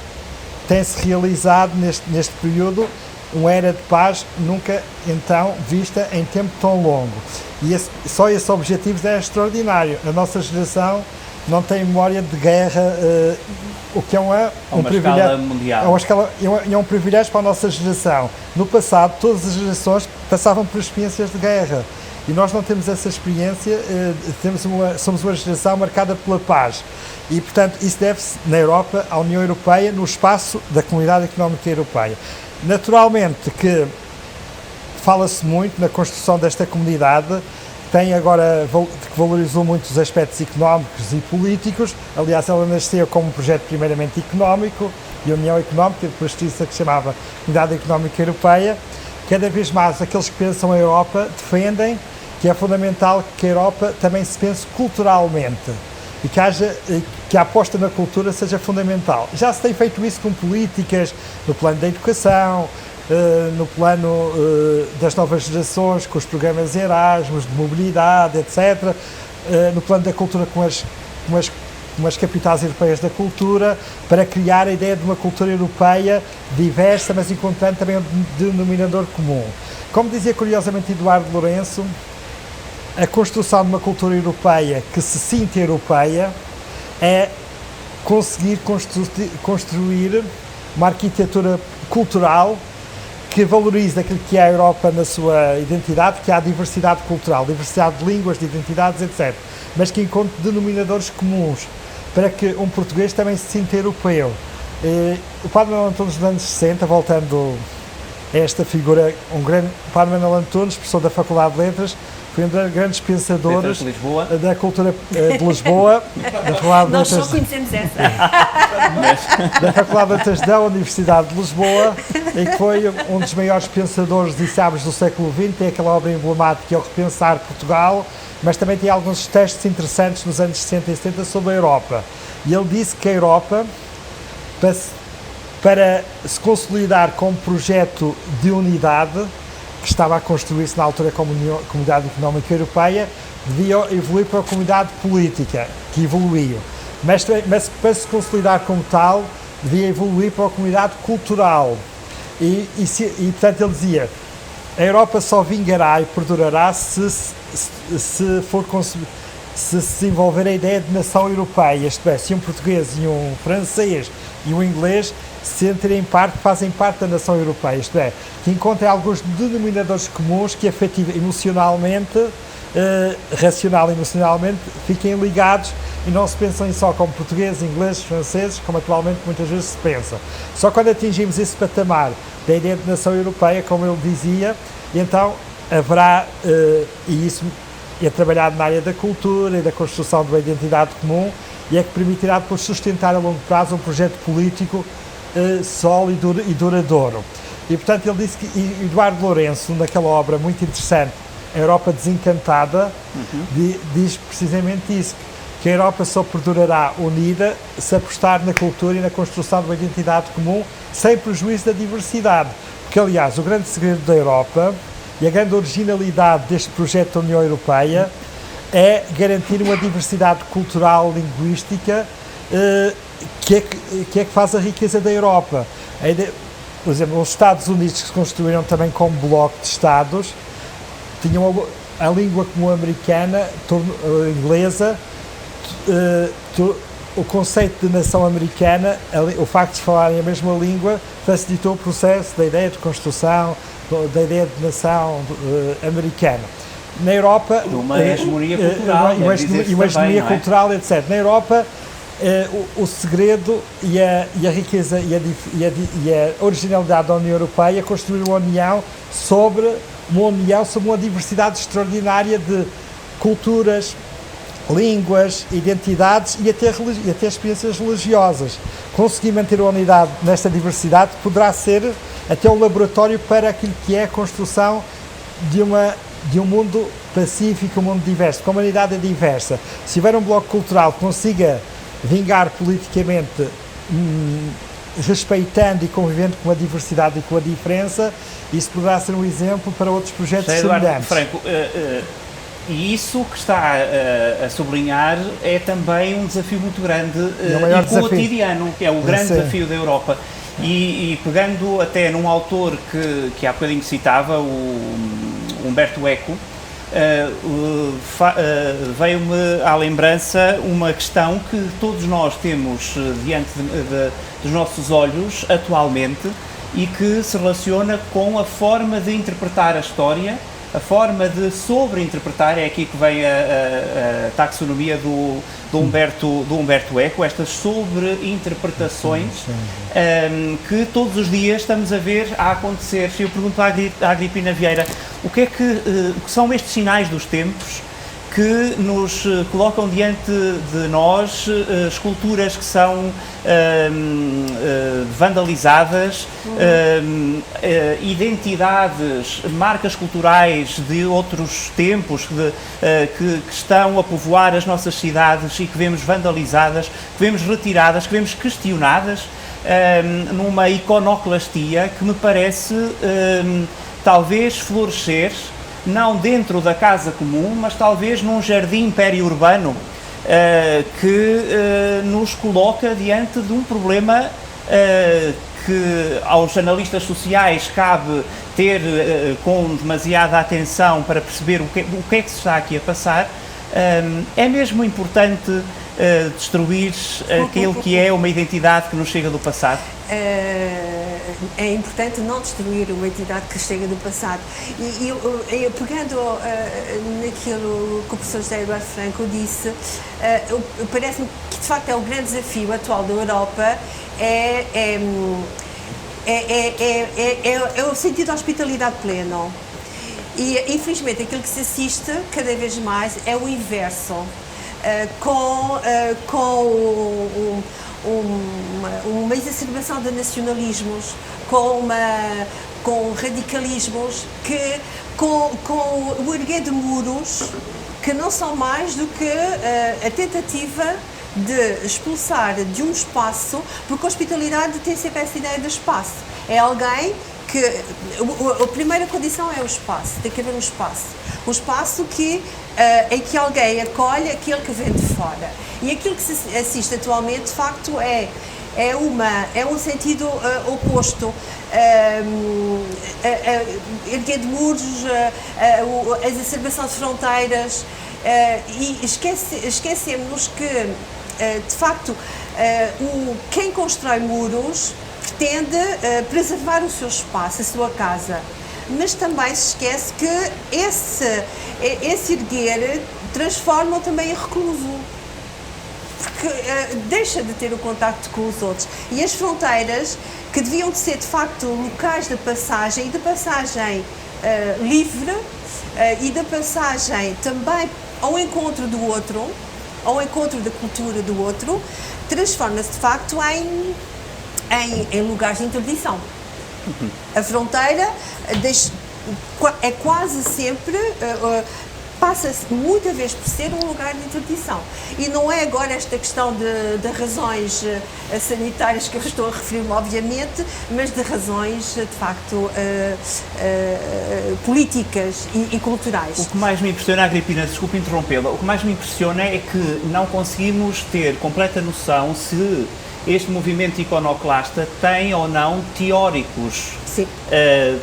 tem-se realizado neste período uma era de paz nunca então vista em tempo tão longo. E só esse objetivo é extraordinário. A nossa geração não tem memória de guerra, o que é um privilégio mundial. É um privilégio para a nossa geração. No passado, todas as gerações passavam por experiências de guerra. E nós não temos essa experiência, somos uma geração marcada pela paz. E, portanto, isso deve-se, na Europa, à União Europeia, no espaço da Comunidade Económica Europeia. Naturalmente que fala-se muito na construção desta comunidade, que valorizou muito os aspectos económicos e políticos. Aliás, ela nasceu como um projeto primeiramente económico, de União Económica, depois disso que se chamava Comunidade Económica Europeia. Cada vez mais aqueles que pensam a Europa defendem que é fundamental que a Europa também se pense culturalmente e que a aposta na cultura seja fundamental. Já se tem feito isso com políticas no plano da educação, no plano das novas gerações, com os programas Erasmus, de mobilidade, etc. No plano da cultura com as capitais europeias da cultura, para criar a ideia de uma cultura europeia diversa, mas encontrando também um denominador comum. Como dizia curiosamente Eduardo Lourenço, a construção de uma cultura europeia que se sinta europeia é conseguir construir uma arquitetura cultural que valorize aquilo que é a Europa na sua identidade, que há diversidade cultural, diversidade de línguas, de identidades, etc. Mas que encontre denominadores comuns, para que um português também se sinta europeu. O Padre Manuel Antunes, nos anos 60, voltando a esta figura, o Padre Manuel Antunes, professor da Faculdade de Letras, foi um dos grandes pensadores da cultura de Lisboa, da Faculdade de Nós Letras, só conhecemos essa. da Faculdade de Letras da Universidade de Lisboa, e que foi um dos maiores pensadores e sábios do século XX. Tem aquela obra emblemática que é o Repensar Portugal, mas também tem alguns textos interessantes nos anos 60 e 70 sobre a Europa. E ele disse que a Europa, para se consolidar como projeto de unidade, que estava a construir-se na altura como Comunidade Económica Europeia, devia evoluir para a comunidade política, que evoluiu. Mas para se consolidar como tal, devia evoluir para a comunidade cultural. E portanto, ele dizia, a Europa só vingará e perdurará se desenvolver a ideia de nação europeia, isto é, se um português e um francês e um inglês fazem parte da nação europeia, isto é, que encontrem alguns denominadores comuns que emocionalmente, racional e emocionalmente, fiquem ligados e não se pensem só como portugueses, ingleses, franceses, como atualmente muitas vezes se pensa. Só quando atingimos esse patamar da ideia de nação europeia, como ele dizia, então haverá, e isso é trabalhado na área da cultura e da construção de uma identidade comum, e é que permitirá depois sustentar a longo prazo um projeto político sólido e duradouro. E portanto ele disse que Eduardo Lourenço, naquela obra muito interessante, A Europa Desencantada, diz precisamente isso, que a Europa só perdurará unida se apostar na cultura e na construção de uma identidade comum, sem prejuízo da diversidade. Porque, aliás, o grande segredo da Europa e a grande originalidade deste projeto da União Europeia é garantir uma diversidade cultural, linguística, que é que faz a riqueza da Europa. Por exemplo, os Estados Unidos, que se construíram também como bloco de Estados, tinham a língua comum americana, inglesa, o conceito de nação americana, o facto de se falarem a mesma língua, facilitou o processo da ideia de construção, da ideia de nação americana. Na Europa... Uma hegemonia cultural, e uma hegemonia cultural, etc. Na Europa, o segredo e a riqueza e a originalidade da União Europeia é construir uma união sobre uma diversidade extraordinária de culturas, línguas, identidades e até experiências religiosas. Conseguir manter a unidade nesta diversidade poderá ser até um laboratório para aquilo que é a construção de um mundo pacífico, um mundo diverso, porque a humanidade é diversa. Se houver um bloco cultural que consiga vingar politicamente, respeitando e convivendo com a diversidade e com a diferença, isso poderá ser um exemplo para outros projetos semelhantes. Franco, e isso que está a sublinhar é também um desafio muito grande e cotidiano, que é o grande desafio da Europa. E pegando até num autor que há bocadinho citava, o Humberto Eco, veio-me à lembrança uma questão que todos nós temos diante dos nossos olhos atualmente e que se relaciona com a forma de interpretar a história, a forma de sobreinterpretar. É aqui que vem a taxonomia do Humberto Eco, estas sobreinterpretações que todos os dias estamos a ver a acontecer. Eu pergunto à Agripina Vieira, o que são estes sinais dos tempos que nos colocam diante de nós esculturas que são vandalizadas, identidades, marcas culturais de outros tempos que estão a povoar as nossas cidades e que vemos vandalizadas, que vemos retiradas, que vemos questionadas numa iconoclastia que me parece talvez florescer não dentro da casa comum, mas talvez num jardim periurbano que nos coloca diante de um problema que aos analistas sociais cabe ter com demasiada atenção para perceber o que é que se está aqui a passar. É mesmo importante destruir aquilo que é uma identidade que nos chega do passado? É importante não destruir uma identidade que chega do passado. E pegando naquilo que o professor José Eduardo Franco disse, parece-me que de facto é o grande desafio atual da Europa, é o sentido de hospitalidade pleno. E, infelizmente, aquilo que se assiste cada vez mais é o inverso, com uma exacerbação de nacionalismos, com radicalismos, com o erguer de muros que não são mais do que a tentativa de expulsar de um espaço, porque a hospitalidade tem sempre essa ideia de espaço. É alguém que... A primeira condição é o espaço, tem que haver um espaço em que alguém acolhe aquele que vem de fora. E aquilo que se assiste atualmente, de facto, é um sentido oposto. Erguer de muros, a exacerbação de fronteiras, e esquecemos que, de facto, quem constrói muros pretende preservar o seu espaço, a sua casa, mas também se esquece que esse erguer transforma-o também em recluso, porque deixa de ter o contacto com os outros. E as fronteiras, que deviam de ser de facto locais de passagem, e de passagem livre, e da passagem também ao encontro do outro, ao encontro da cultura do outro, transforma-se de facto em lugares de interdição. A fronteira é quase sempre, passa-se muitas vezes por ser um lugar de interdição. E não é agora esta questão de razões sanitárias que eu estou a referir-me, obviamente, mas de razões, de facto, políticas e culturais. O que mais me impressiona, Agripina, desculpe interrompê-la, o que mais me impressiona é que não conseguimos ter completa noção se este movimento iconoclasta tem ou não teóricos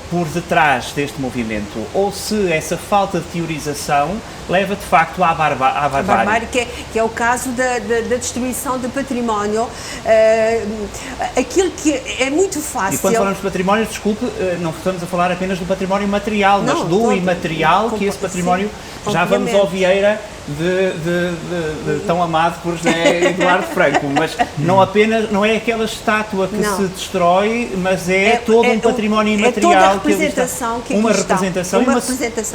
por detrás deste movimento, ou se essa falta de teorização leva de facto à barbárie. Que é o caso da destruição do património, aquilo que é muito fácil. E quando falamos de património, desculpe, não estamos a falar apenas do património material, mas do imaterial, que esse património, já vamos ao Vieira de tão amado por José Eduardo Franco, mas não é aquela estátua que se destrói, mas é todo um património imaterial, toda a representação que uma representação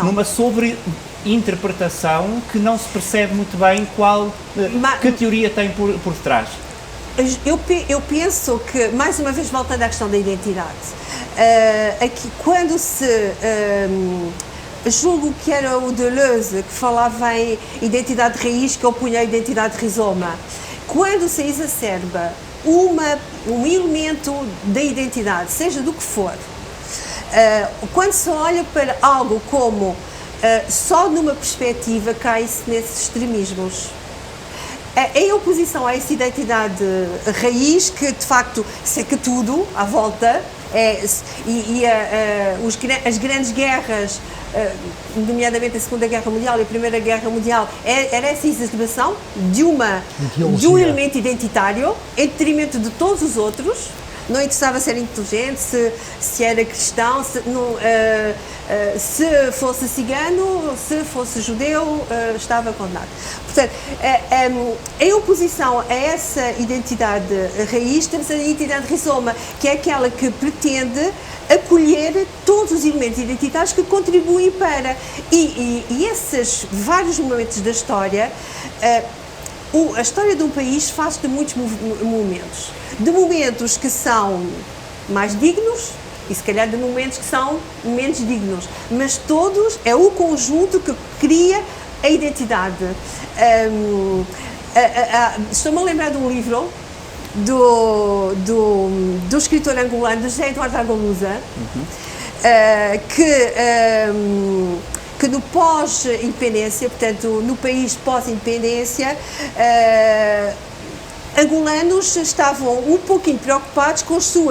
numa sobre-interpretação que não se percebe muito bem que teoria tem por detrás. Eu penso que, mais uma vez voltando à questão da identidade, aqui, quando se julgo que era o Deleuze que falava em identidade de raiz, que opunha a identidade de rizoma, quando se exacerba um elemento da identidade, seja do que for, quando se olha para algo como só numa perspectiva, cai-se nesses extremismos. Em oposição a essa identidade raiz, que de facto seca tudo à volta, as grandes guerras, nomeadamente a Segunda Guerra Mundial e a Primeira Guerra Mundial, era essa exacerbação de um elemento identitário em detrimento de todos os outros. Não interessava se era inteligente, se era cristão, se fosse cigano, se fosse judeu, estava condenado. Portanto, em oposição a essa identidade raiz, temos a identidade rizoma, que é aquela que pretende acolher todos os elementos identitários que contribuem para... E esses vários momentos da história... A história de um país faz de muitos momentos. De momentos que são mais dignos e se calhar de momentos que são menos dignos. Mas todos é o conjunto que cria a identidade. Estou-me a lembrar de um livro do escritor angolano, de José Eduardo Agalusa, que no pós-independência, portanto, no país pós-independência, angolanos estavam um pouquinho preocupados com o seu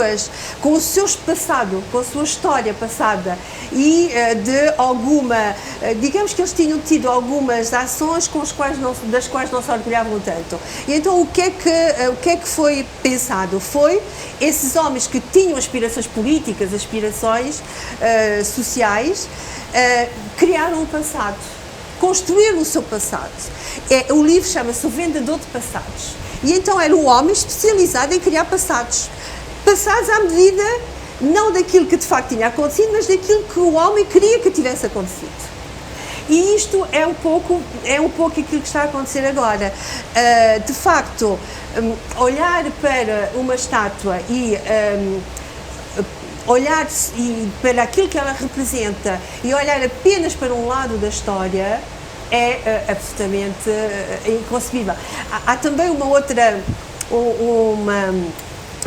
passado, com a sua história passada e digamos que eles tinham tido algumas ações das quais não se orgulhavam tanto. E então o que é que foi pensado? Foi esses homens que tinham aspirações políticas, aspirações sociais, criaram um passado, construíram o seu passado. O livro chama-se O Vendedor de Passados. E então era um homem especializado em criar passados. Passados à medida, não daquilo que de facto tinha acontecido, mas daquilo que o homem queria que tivesse acontecido. E isto é um pouco aquilo que está a acontecer agora. De facto, olhar para uma estátua e olhar para aquilo que ela representa e olhar apenas para um lado da história é absolutamente inconcebível. Há também uma outra,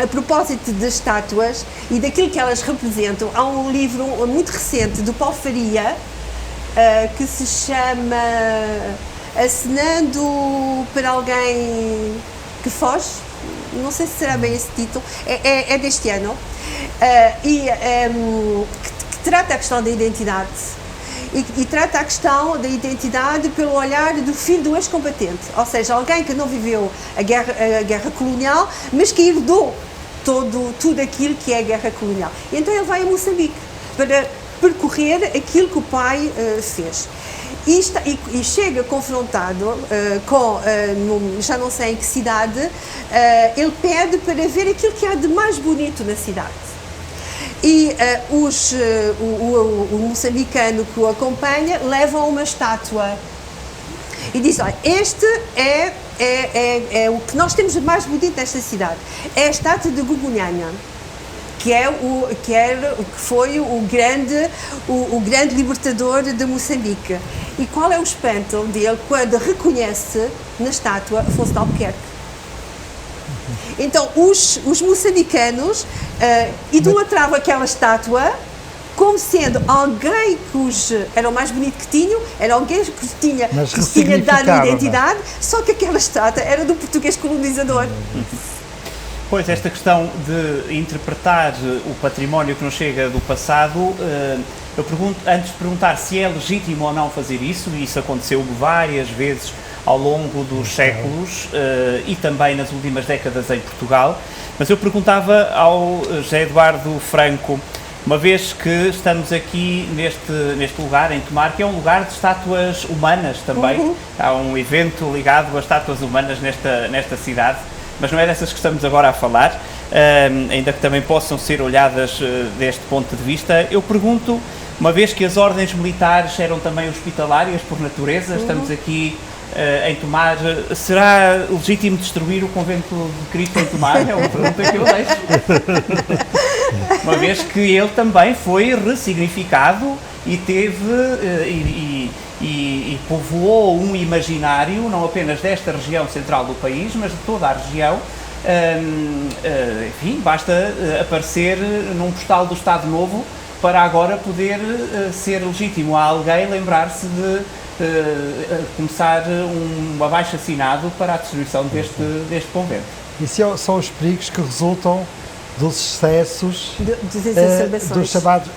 a propósito das estátuas e daquilo que elas representam, há um livro muito recente do Paulo Faria que se chama Acenando para Alguém que Foge, não sei se será bem esse título, é deste ano, que trata a questão da identidade e trata a questão da identidade pelo olhar do filho do ex-combatente, ou seja, alguém que não viveu a guerra colonial, mas que herdou tudo aquilo que é a guerra colonial. E então ele vai a Moçambique para percorrer aquilo que o pai fez. E chega confrontado com, já não sei em que cidade, ele pede para ver aquilo que há de mais bonito na cidade. E o moçambicano que o acompanha leva uma estátua e diz, olha, este é o que nós temos de mais bonito nesta cidade, é a estátua de Gugunhanha, que foi o grande libertador de Moçambique. E qual é o espanto dele quando reconhece na estátua Afonso de Albuquerque? Então, os moçambicanos idolatravam aquela estátua como sendo alguém era o mais bonito que tinham, era alguém que tinha dado identidade, só que aquela estátua era do português colonizador. Pois, esta questão de interpretar o património que nos chega do passado, eu pergunto, antes de perguntar se é legítimo ou não fazer isso, e isso aconteceu várias vezes ao longo dos séculos e também nas últimas décadas em Portugal, mas eu perguntava ao José Eduardo Franco, uma vez que estamos aqui neste lugar, em Tomar, que é um lugar de estátuas humanas também, há um evento ligado a estátuas humanas nesta cidade, mas não é dessas que estamos agora a falar, ainda que também possam ser olhadas deste ponto de vista. Eu pergunto, uma vez que as ordens militares eram também hospitalárias por natureza, estamos aqui em Tomar, será legítimo destruir o convento de Cristo em Tomar? É uma pergunta que eu deixo. Uma vez que ele também foi ressignificado e teve e povoou um imaginário, não apenas desta região central do país, mas de toda a região. Enfim, basta aparecer num postal do Estado Novo para agora poder ser legítimo a alguém lembrar-se de começar um abaixo-assinado para a destruição deste convento. Isso são os perigos que resultam dos excessos, do chamado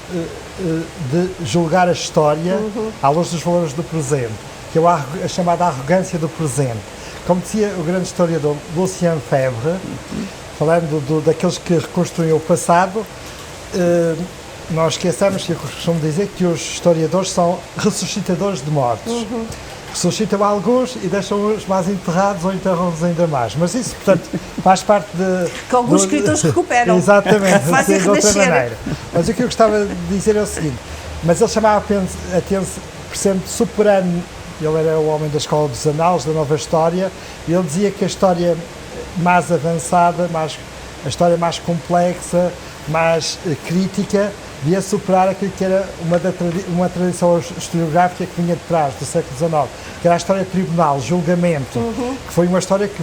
de julgar a história à luz dos valores do presente, que é a chamada arrogância do presente. Como dizia o grande historiador Lucien Febvre, falando daqueles que reconstruíam o passado, nós esquecemos, e eu costumo dizer, que os historiadores são ressuscitadores de mortos. Ressuscitam alguns e deixam os mais enterrados ou enterram-os ainda mais. Mas isso, portanto, faz parte de... Que alguns escritores recuperam. Exatamente, fazem de outra renascer. maneira. Mas o que eu gostava de dizer é o seguinte, mas ele chamava a atenção, por exemplo, Superano, ele era o homem da escola dos anais, da nova história, e ele dizia que a história mais avançada, a história mais complexa, mais crítica, devia superar aquilo que era uma tradição historiográfica que vinha de trás, do século XIX, que era a história tribunal, julgamento, que foi uma história que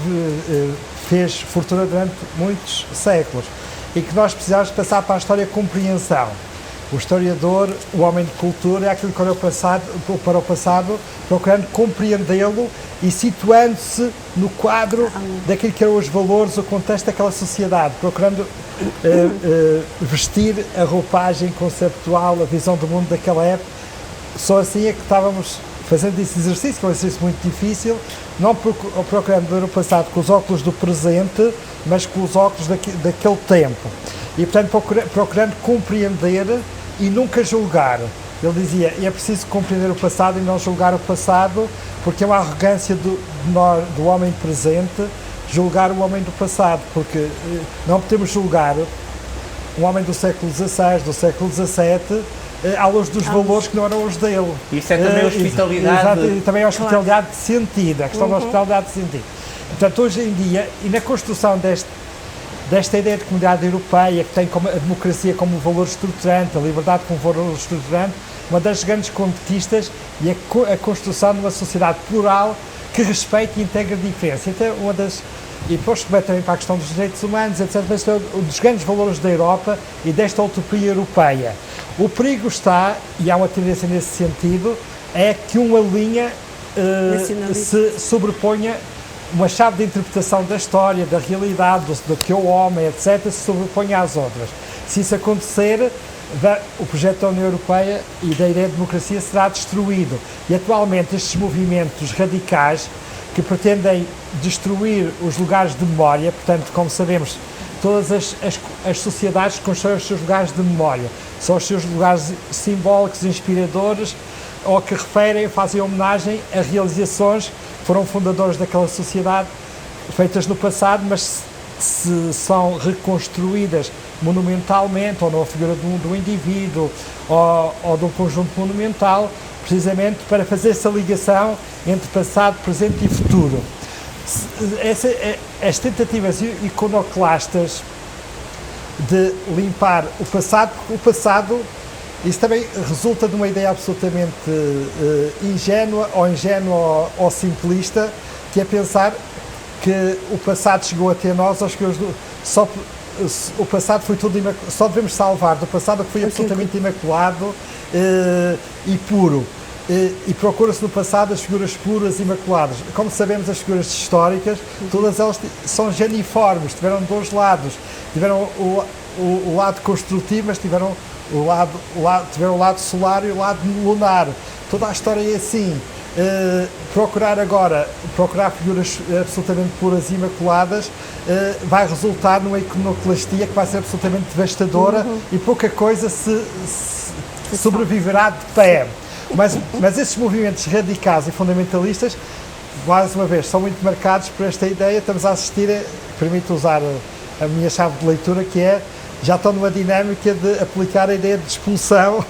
fez fortuna durante muitos séculos e que nós precisávamos passar para a história compreensão. O historiador, o homem de cultura, é aquele que olha para o passado, procurando compreendê-lo e situando-se no quadro daquilo que eram os valores, o contexto daquela sociedade, procurando vestir a roupagem conceptual, a visão do mundo daquela época. Só assim é que estávamos fazendo esse exercício, que é um exercício muito difícil, não procurando ver o passado com os óculos do presente, mas com os óculos daquele tempo. E, portanto, procurando compreender e nunca julgar. Ele dizia, é preciso compreender o passado e não julgar o passado, porque é uma arrogância do homem presente julgar o homem do passado, porque não podemos julgar um homem do século XVI, do século XVII, à luz dos valores que não eram os dele. Isso é também a hospitalidade. Exato, e também a hospitalidade de sentido, a questão da hospitalidade de sentido. Portanto, hoje em dia, e na construção desta ideia de comunidade europeia, que tem a democracia como um valor estruturante, a liberdade como um valor estruturante, uma das grandes conquistas é a construção de uma sociedade plural que respeite e integre a diferença. Então, e depois se também para a questão dos direitos humanos, etc. Mas é um dos grandes valores da Europa e desta utopia europeia. O perigo está, e há uma tendência nesse sentido, é que uma linha se sobreponha, uma chave de interpretação da história, da realidade, do que é o homem, etc., se sobreponha às outras. Se isso acontecer, o projeto da União Europeia e da ideia de democracia será destruído. E atualmente estes movimentos radicais que pretendem destruir os lugares de memória, portanto, como sabemos, todas as sociedades constroem os seus lugares de memória, são os seus lugares simbólicos, inspiradores, ou que referem, fazem homenagem a realizações que foram fundadores daquela sociedade, feitas no passado, mas se são reconstruídas monumentalmente, ou na figura de um indivíduo, ou de um conjunto monumental, precisamente para fazer essa ligação entre passado, presente e futuro. As tentativas iconoclastas de limpar o passado, isso também resulta de uma ideia absolutamente ingênua ou simplista, que é pensar que o passado chegou até nós, o passado foi tudo imaculado, só devemos salvar do passado que foi absolutamente imaculado e puro. E procura-se no passado as figuras puras e imaculadas. Como sabemos, as figuras históricas, todas elas são geniformes, tiveram dois lados. Tiveram o lado construtivo, mas tiveram o lado solar e o lado lunar. Toda a história é assim. Procurar figuras absolutamente puras e imaculadas vai resultar numa iconoclastia que vai ser absolutamente devastadora e pouca coisa se sobreviverá de pé. Mas esses movimentos radicais e fundamentalistas, mais uma vez, são muito marcados por esta ideia. Estamos a assistir, permito usar a minha chave de leitura, que é, já estão numa dinâmica de aplicar a ideia de expulsão,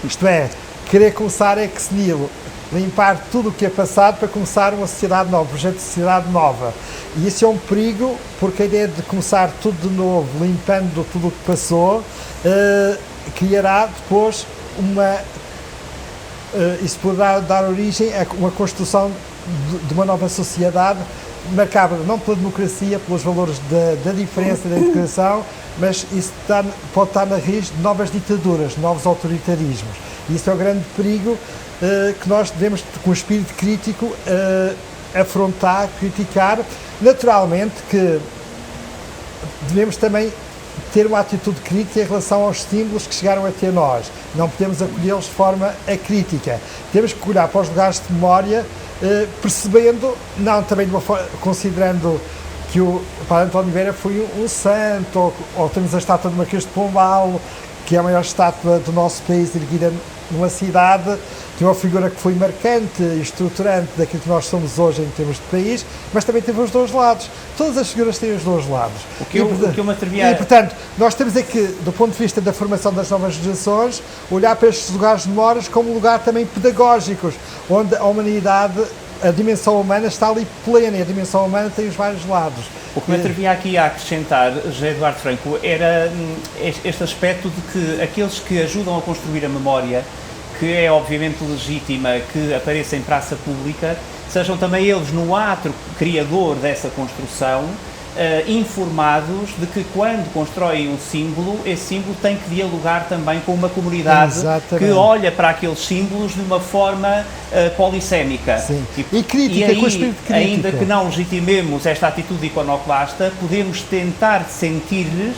isto é, querer começar ex nihilo, limpar tudo o que é passado para começar uma sociedade nova, um projeto de sociedade nova. E isso é um perigo, porque a ideia de começar tudo de novo, limpando tudo o que passou, criará depois isso poderá dar origem a uma construção de uma nova sociedade marcada não pela democracia, pelos valores da diferença, da integração, mas isso pode estar na raiz de novas ditaduras, de novos autoritarismos. E isso é o grande perigo que nós devemos, com o espírito crítico, afrontar, criticar. Naturalmente que devemos também ter uma atitude crítica em relação aos símbolos que chegaram até nós. Não podemos acolhê-los de forma acrítica. Temos que olhar para os lugares de memória, percebendo, não também considerando que o Padre António Oliveira foi um santo, ou temos a estátua de Marquês de Pombal, que é a maior estátua do nosso país, erguida numa cidade, que é uma figura que foi marcante e estruturante daquilo que nós somos hoje em termos de país, mas também teve os dois lados. Todas as figuras têm os dois lados. O que eu me atrevia... E, portanto, nós temos aqui, do ponto de vista da formação das novas gerações, olhar para estes lugares de memórias como um lugar também pedagógicos, onde a humanidade, a dimensão humana está ali plena, e a dimensão humana tem os vários lados. O que me atrevia aqui a acrescentar, José Eduardo Franco, era este aspecto de que aqueles que ajudam a construir a memória, que é obviamente legítima que apareça em praça pública, sejam também eles no ato criador dessa construção, informados de que quando constroem um símbolo, esse símbolo tem que dialogar também com uma comunidade que olha para aqueles símbolos de uma forma polissémica. Sim. E crítica, com o espírito crítico. Ainda que não legitimemos esta atitude iconoclasta, podemos tentar sentir-lhes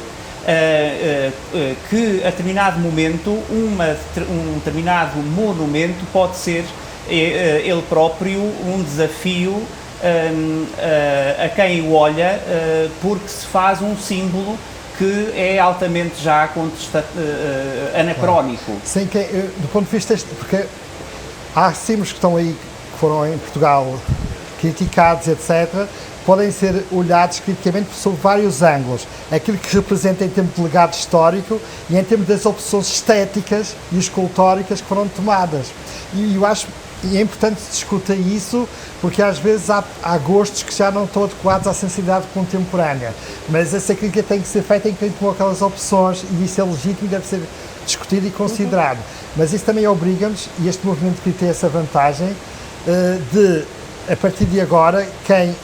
que a determinado momento um determinado monumento pode ser ele próprio um desafio a quem o olha, porque se faz um símbolo que é altamente já anacrónico. Sim, do ponto de vista, porque há símbolos que estão aí, que foram em Portugal criticados, etc., podem ser olhados criticamente sob vários ângulos. Aquilo que representa em termos de legado histórico e em termos das opções estéticas e escultóricas que foram tomadas. E eu acho e é importante que se discuta isso, porque às vezes há gostos que já não estão adequados à sensibilidade contemporânea. Mas essa crítica tem que ser feita em que com aquelas opções, e isso é legítimo e deve ser discutido e considerado. Mas isso também obriga-nos, e este movimento que tem essa vantagem, de, a partir de agora, quem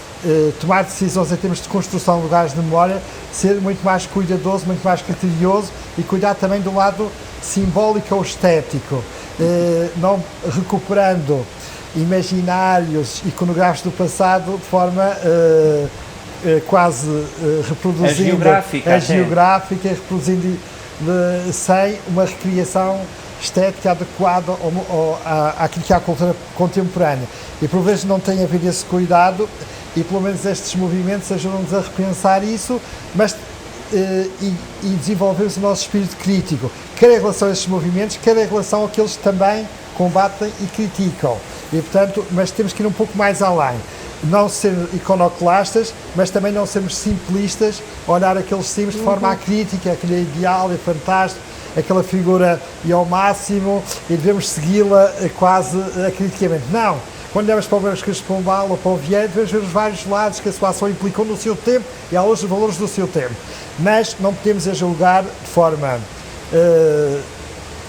tomar decisões em termos de construção de lugares de memória, ser muito mais cuidadoso, muito mais criterioso e cuidar também do lado simbólico ou estético. Não recuperando imaginários iconográficos do passado de forma quase reproduzindo a geográfica, reproduzindo sem uma recriação estética adequada àquilo que é a cultura contemporânea. E por vezes não tem havido esse cuidado, e pelo menos estes movimentos ajudam-nos a repensar isso, mas e desenvolvemos o nosso espírito crítico, quer em relação a estes movimentos, quer em relação àqueles que também combatem e criticam. E, portanto, mas temos que ir um pouco mais além. Não ser iconoclastas, mas também não sermos simplistas, olhar aqueles símbolos de forma à crítica, aquele ideal é fantástico, aquela figura e ao máximo, e devemos segui-la quase acriticamente. Não! Quando olhamos para o Vasco Pombal ou para o Vieira, devemos ver os vários lados que a sua ação implicou no seu tempo e à luz dos valores do seu tempo. Mas não podemos julgar de forma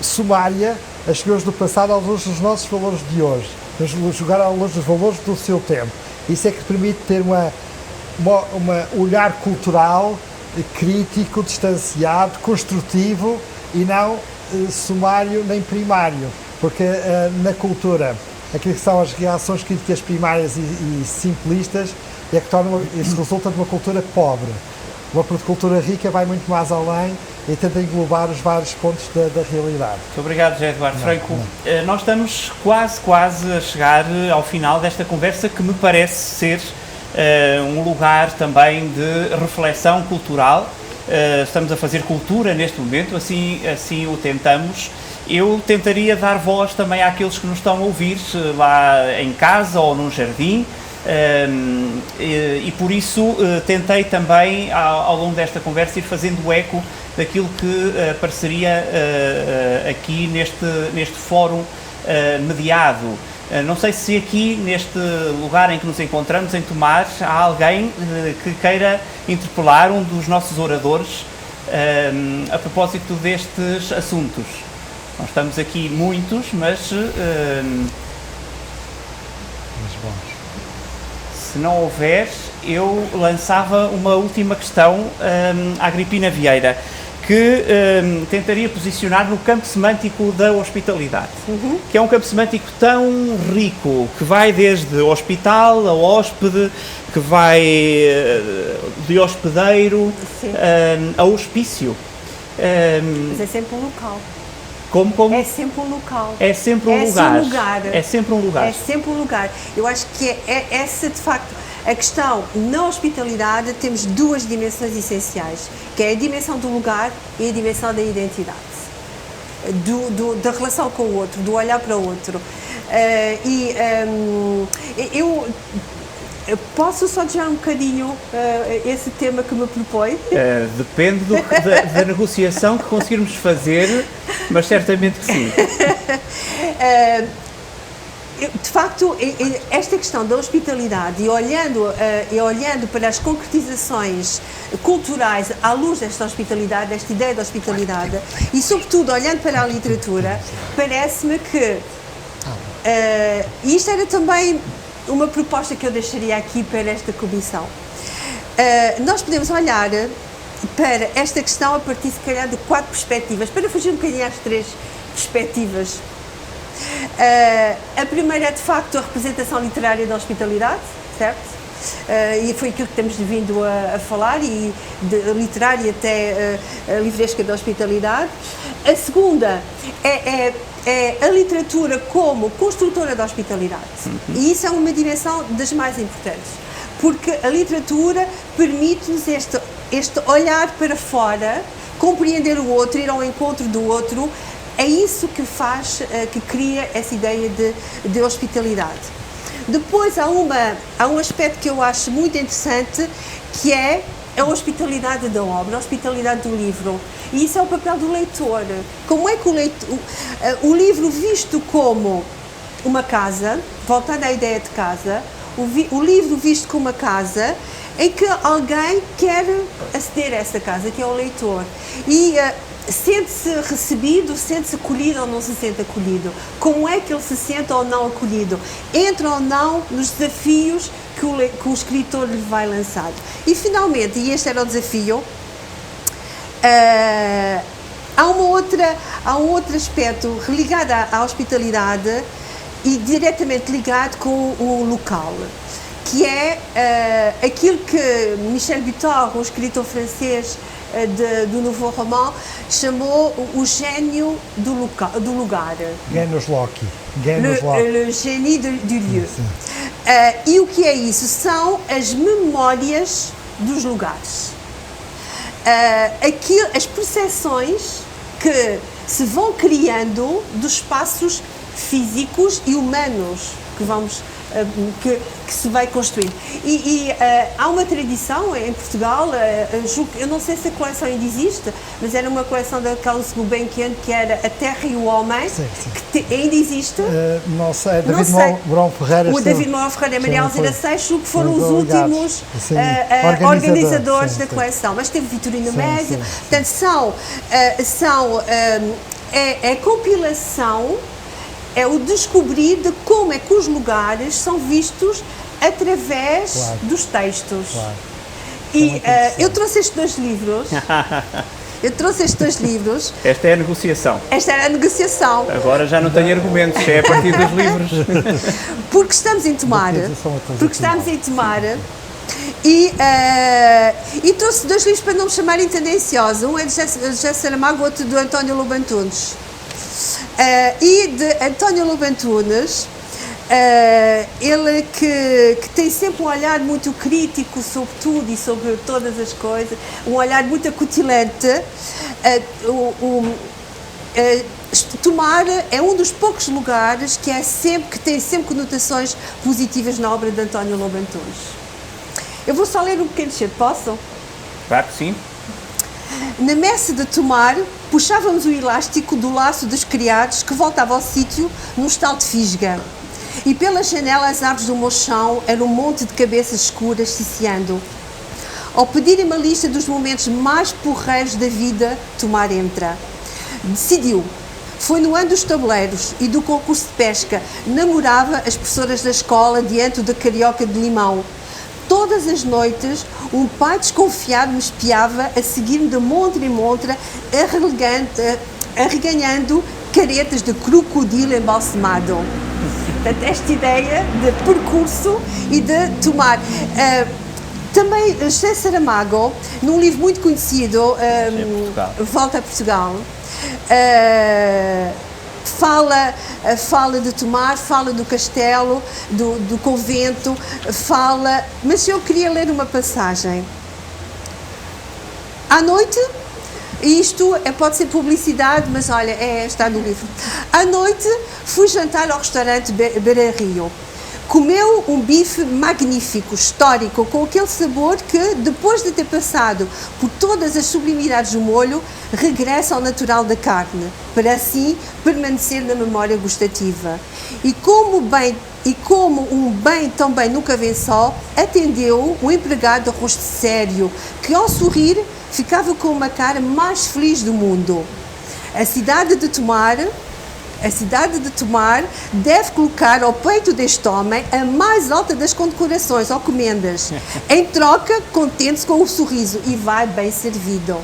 sumária as figuras do passado à luz dos nossos valores de hoje. Devemos julgar à luz dos valores do seu tempo. Isso é que permite ter um olhar cultural, crítico, distanciado, construtivo e não sumário nem primário. Porque na cultura, aquilo que são as reações críticas primárias e simplistas é que isso resulta de uma cultura pobre. Uma cultura rica vai muito mais além e tenta englobar os vários pontos da realidade. Muito obrigado, José Eduardo Franco. Nós estamos quase a chegar ao final desta conversa, que me parece ser um lugar também de reflexão cultural. Estamos a fazer cultura neste momento, assim o tentamos. Eu tentaria dar voz também àqueles que nos estão a ouvir lá em casa ou num jardim, e por isso tentei também ao longo desta conversa ir fazendo eco daquilo que apareceria aqui neste fórum mediado. Não sei se aqui neste lugar em que nos encontramos, em Tomar, há alguém que queira interpelar um dos nossos oradores a propósito destes assuntos. Nós estamos aqui muitos, mas se não houver, eu lançava uma última questão à Agripina Vieira, que tentaria posicionar no campo semântico da hospitalidade, que é um campo semântico tão rico, que vai desde hospital a hóspede, que vai de hospedeiro a hospício. Mas é sempre um local. Como? É sempre um local. É sempre um lugar. É sempre um lugar. Eu acho que é essa, de facto, a questão. Na hospitalidade temos duas dimensões essenciais, que é a dimensão do lugar e a dimensão da identidade. Da relação com o outro, do olhar para o outro. Eu posso só desviar um bocadinho esse tema que me propõe? Depende da negociação que conseguirmos fazer, mas certamente que sim. De facto, esta questão da hospitalidade e olhando para as concretizações culturais à luz desta hospitalidade, desta ideia de hospitalidade, e sobretudo olhando para a literatura, parece-me que isto era também uma proposta que eu deixaria aqui para esta comissão. Nós podemos olhar para esta questão a partir, se calhar, de 4 perspectivas, para fugir um bocadinho às 3 perspectivas. A primeira é, de facto, a representação literária da hospitalidade, certo? E foi aquilo que temos vindo a falar, e de literária até a livresca da hospitalidade. A segunda é a literatura como construtora da hospitalidade. E isso é uma dimensão das mais importantes, porque a literatura permite-nos este olhar para fora, compreender o outro, ir ao encontro do outro. É isso que faz, que cria essa ideia de hospitalidade. Depois há um aspecto que eu acho muito interessante, que é a hospitalidade da obra, a hospitalidade do livro. E isso é o papel do leitor. Como é que o livro visto como uma casa, voltando à ideia de casa, o livro visto como uma casa em que alguém quer aceder a essa casa, que é o leitor. E sente-se recebido, sente-se acolhido ou não se sente acolhido? Como é que ele se sente ou não acolhido? Entra ou não nos desafios que o escritor lhe vai lançar? E finalmente, e este era o desafio, há um outro aspecto ligado à hospitalidade e diretamente ligado com o local, que é aquilo que Michel Butor, um escritor francês do Nouveau Roman, chamou o gênio do lugar. Genus Loci. Le génie du lieu. E o que é isso? São as memórias dos lugares. As percepções que se vão criando dos espaços físicos e humanos que se vai construindo. Há uma tradição em Portugal, eu não sei se a coleção ainda existe, mas era uma coleção da Carlos Gulbenkian, que era A Terra e o Homem, sim. que ainda existe. Não sei, David Mourão Ferreira. O David Mourão Ferreira e Maria Alzira Seixas, que foram os últimos organizadores da coleção, mas teve Vitorino Mézio. Portanto, é a compilação, é o descobrir de como é que os lugares são vistos através dos textos. Claro. E eu trouxe estes dois livros. Esta é a negociação. Esta era a negociação. Agora já não tenho argumentos, é a partir dos livros. Porque estamos em Tomar. E trouxe dois livros para não me chamarem tendenciosa. Um é de José Saramago, outro do António Lobo Antunes. E de António Lobo Antunes, ele que tem sempre um olhar muito crítico sobre tudo e sobre todas as coisas, um olhar muito acutilante. Tomar é um dos poucos lugares que tem sempre conotações positivas na obra de António Lobo Antunes. Eu vou só ler um pequeno excerto, posso? Claro que sim. Na messe de Tomar, puxávamos o elástico do laço dos criados que voltava ao sítio num estalo de fisga. E pela janela as árvores do mochão eram um monte de cabeças escuras ciciando. Ao pedirem uma lista dos momentos mais porreiros da vida, Tomar entra. Decidiu. Foi no ano dos tabuleiros e do concurso de pesca. Namorava as professoras da escola diante da carioca de limão. Todas as noites, um pai desconfiado me espiava a seguir-me de montra em montra, arreganhando caretas de crocodilo embalsamado. Portanto, esta ideia de percurso e de tomar. Também José Saramago, num livro muito conhecido, Volta a Portugal, fala de Tomar, fala do castelo, do convento, mas eu queria ler uma passagem. À noite, isto pode ser publicidade, mas olha, está no livro. À noite, fui jantar ao restaurante Beira Rio. Comeu um bife magnífico, histórico, com aquele sabor que, depois de ter passado por todas as sublimidades do molho, regressa ao natural da carne, para assim permanecer na memória gustativa. E como um bem tão bem nunca vem só, atendeu um empregado de rosto sério, que ao sorrir ficava com uma cara mais feliz do mundo. A cidade de Tomar deve colocar ao peito deste homem a mais alta das condecorações ou comendas. Em troca, contente-se com o sorriso e vai bem servido.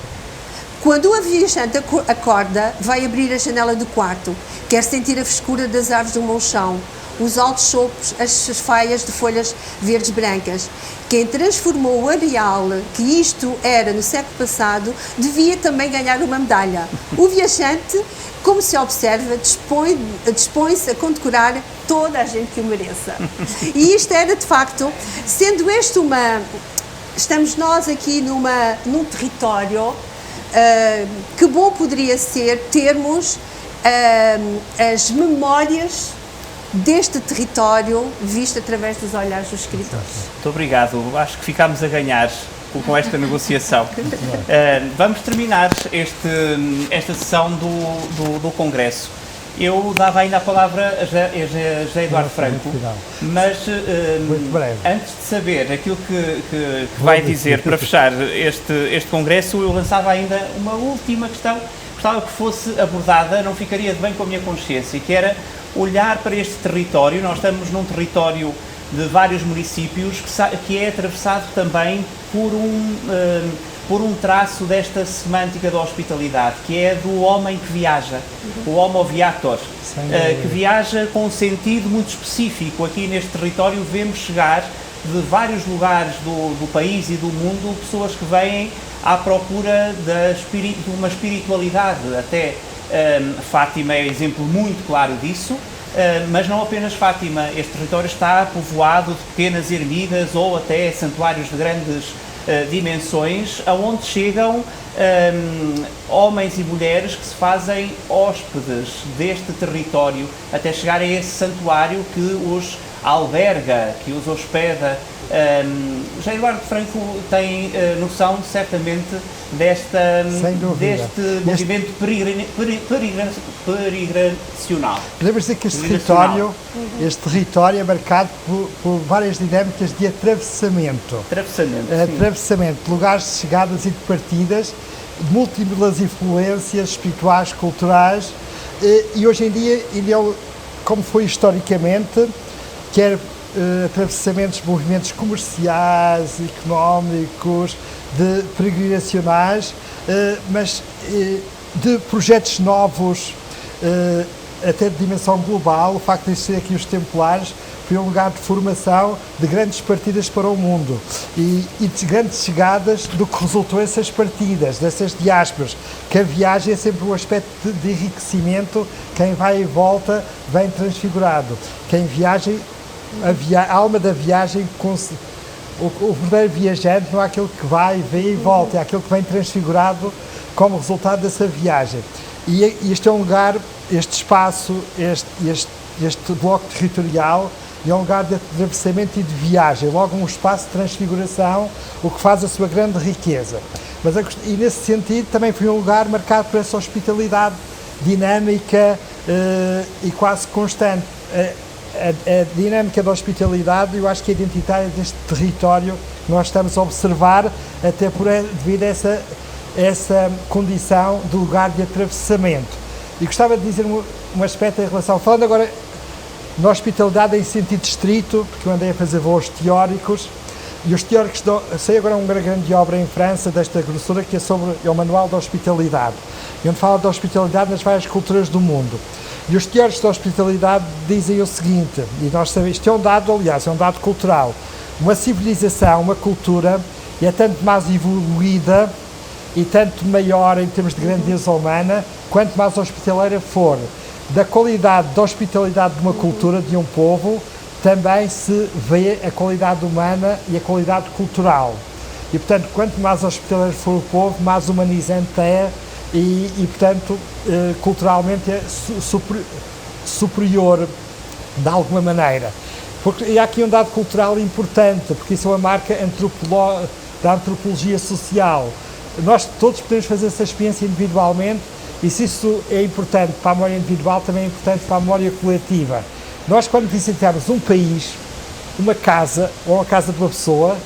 Quando o viajante acorda, vai abrir a janela do quarto. Quer sentir a frescura das árvores do monchão, os altos sopros, as faias de folhas verdes brancas. Quem transformou o areal, que isto era no século passado, devia também ganhar uma medalha. O viajante, como se observa, dispõe-se a condecorar toda a gente que o mereça. E isto era, de facto, sendo este estamos nós aqui num território, que bom poderia ser termos as memórias deste território visto através dos olhares dos escritores. Muito obrigado. Acho que ficámos a ganhar com esta negociação. Vamos terminar esta sessão do Congresso. Eu dava ainda a palavra a José Eduardo Franco, mas antes de saber aquilo que vai dizer para fechar este Congresso, eu lançava ainda uma última questão, gostava que fosse abordada, não ficaria de bem com a minha consciência, que era olhar para este território. Nós estamos num território de vários municípios que é atravessado também por um traço desta semântica da hospitalidade, que é do homem que viaja, o homo viator, que viaja com um sentido muito específico. Aqui neste território vemos chegar de vários lugares do país e do mundo pessoas que vêm à procura de uma espiritualidade. Até Fátima é exemplo muito claro disso. Mas não apenas Fátima, este território está povoado de pequenas ermidas ou até santuários de grandes dimensões, aonde chegam homens e mulheres que se fazem hóspedes deste território até chegar a esse santuário que os alberga, que os hospeda. José Eduardo Franco tem noção, certamente, deste movimento peregrinacional. Podemos dizer que este território é marcado por várias dinâmicas de atravessamento. Atravessamento, lugares de chegadas e de partidas, de múltiplas influências espirituais, culturais, e hoje em dia, como foi historicamente, quer atravessamentos de movimentos comerciais, económicos, de peregrinacionais, mas de projetos novos, até de dimensão global. O facto de existir aqui os Templários foi um lugar de formação de grandes partidas para o mundo e de grandes chegadas do que resultou essas partidas, dessas diásporas, que a viagem é sempre um aspecto de enriquecimento. Quem vai e volta vem transfigurado. Quem viaja, a alma da viagem, o verdadeiro viajante não é aquele que vai, vem e volta, é aquele que vem transfigurado como resultado dessa viagem. E este é um lugar, este espaço, este bloco territorial, é um lugar de atravessamento e de viagem, logo um espaço de transfiguração, o que faz a sua grande riqueza. E nesse sentido também foi um lugar marcado por essa hospitalidade dinâmica e quase constante. A dinâmica da hospitalidade, eu acho que é identitária deste território que nós estamos a observar, até devido a essa condição de lugar de atravessamento. E gostava de dizer um aspecto em relação, falando agora na hospitalidade em sentido estrito, porque eu andei a fazer voos teóricos, e os teóricos, sei agora uma grande obra em França, desta grossura, que é o Manual da Hospitalidade, onde fala da hospitalidade nas várias culturas do mundo. E os teóricos da hospitalidade dizem o seguinte, e nós sabemos, isto é um dado, aliás, é um dado cultural. Uma civilização, uma cultura, é tanto mais evoluída e tanto maior em termos de grandeza humana, quanto mais hospitaleira for. Da qualidade da hospitalidade de uma cultura, de um povo, também se vê a qualidade humana e a qualidade cultural. E, portanto, quanto mais hospitaleiro for o povo, mais humanizante é e portanto, culturalmente é superior de alguma maneira. E há aqui um dado cultural importante, porque isso é uma marca da antropologia social. Nós todos podemos fazer essa experiência individualmente, e se isso é importante para a memória individual, também é importante para a memória coletiva. Nós, quando visitamos um país, uma casa ou a casa de uma pessoa,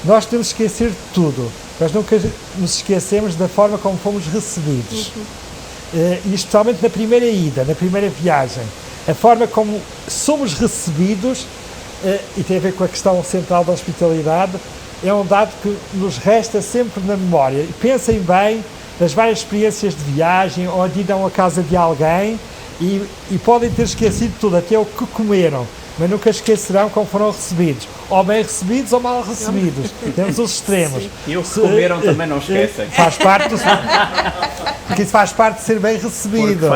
nós temos que esquecer de tudo. Nós nunca nos esquecemos da forma como fomos recebidos. E especialmente na primeira ida, na primeira viagem. A forma como somos recebidos, e tem a ver com a questão central da hospitalidade, é um dado que nos resta sempre na memória. E pensem bem nas várias experiências de viagem, onde irão à casa de alguém e podem ter esquecido tudo, até o que comeram, mas nunca esquecerão como foram recebidos, ou bem recebidos ou mal recebidos. Temos os extremos. E o que comeram também não esquecem. Faz parte porque isso faz parte de ser bem recebido.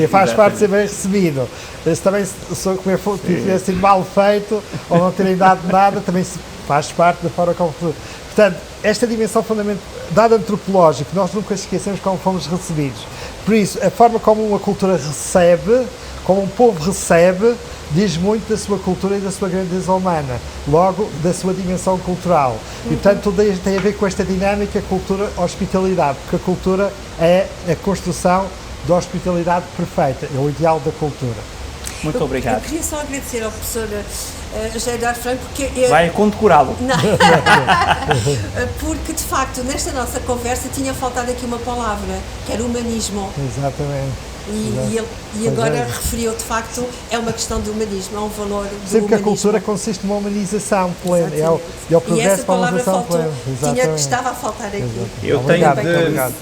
Faz parte de ser bem recebido. Se também se eu tiver sido mal feito ou não terem dado nada, também faz parte da forma como Portanto, esta dimensão fundamental, dado antropológico, nós nunca esquecemos como fomos recebidos. Por isso, a forma como uma cultura recebe, como um povo recebe, diz muito da sua cultura e da sua grandeza humana, logo da sua dimensão cultural. E, portanto, tudo tem a ver com esta dinâmica cultura-hospitalidade, porque a cultura é a construção da hospitalidade perfeita, é o ideal da cultura. Muito obrigado. Eu queria só agradecer ao professor Gerardo Franco, porque... Vai condecorá-lo. Porque, de facto, nesta nossa conversa tinha faltado aqui uma palavra, que era humanismo. Exatamente. E agora referiu, de facto, é uma questão do humanismo, é um valor do Sempre que a humanismo. cultura consiste numa humanização plena, é o E progresso essa para a palavra humanização faltou, plena. estava a faltar aqui. Eu Obrigado,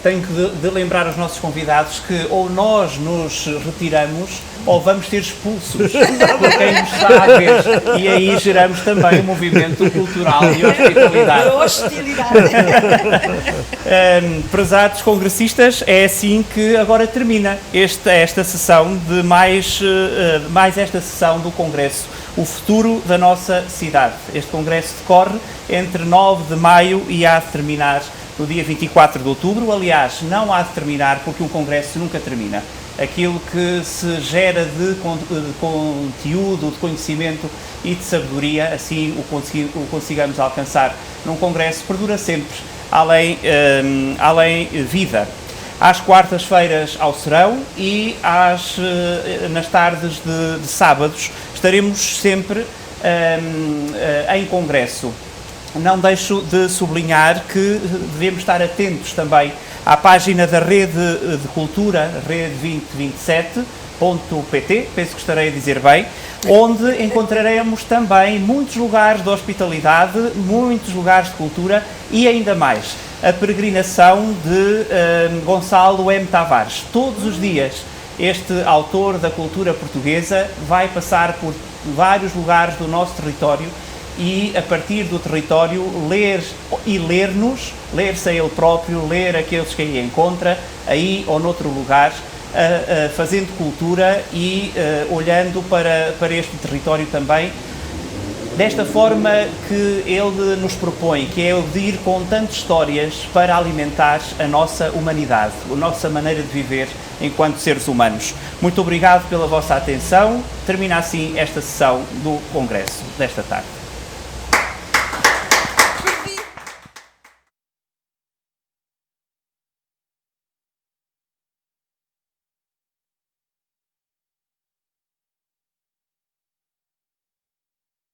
tenho de lembrar aos nossos convidados que ou nós nos retiramos ou vamos ser expulsos por quem nos está a ver. E aí geramos também um movimento cultural e hospitalidade. Prezados congressistas, é assim que agora termina esta sessão de mais esta sessão do Congresso, o futuro da nossa cidade. Este Congresso decorre entre 9 de maio e há de terminar no dia 24 de outubro. Aliás, não há de terminar porque um Congresso nunca termina. Aquilo que se gera de conteúdo, de conhecimento e de sabedoria, assim o consigamos alcançar num Congresso, perdura sempre, além vida. Às quartas-feiras ao serão e nas tardes de sábados estaremos sempre em Congresso. Não deixo de sublinhar que devemos estar atentos também à página da Rede de Cultura, rede2027.pt, penso que estarei a dizer bem, onde encontraremos também muitos lugares de hospitalidade, muitos lugares de cultura e ainda mais a peregrinação de Gonçalo M. Tavares. Todos os dias este autor da cultura portuguesa vai passar por vários lugares do nosso território e, a partir do território, ler e ler-nos, ler-se a ele próprio, ler aqueles que aí encontra, aí ou noutro lugar, fazendo cultura e olhando para este território também, desta forma que ele nos propõe, que é o de ir contando histórias para alimentar a nossa humanidade, a nossa maneira de viver enquanto seres humanos. Muito obrigado pela vossa atenção. Termina assim esta sessão do Congresso desta tarde.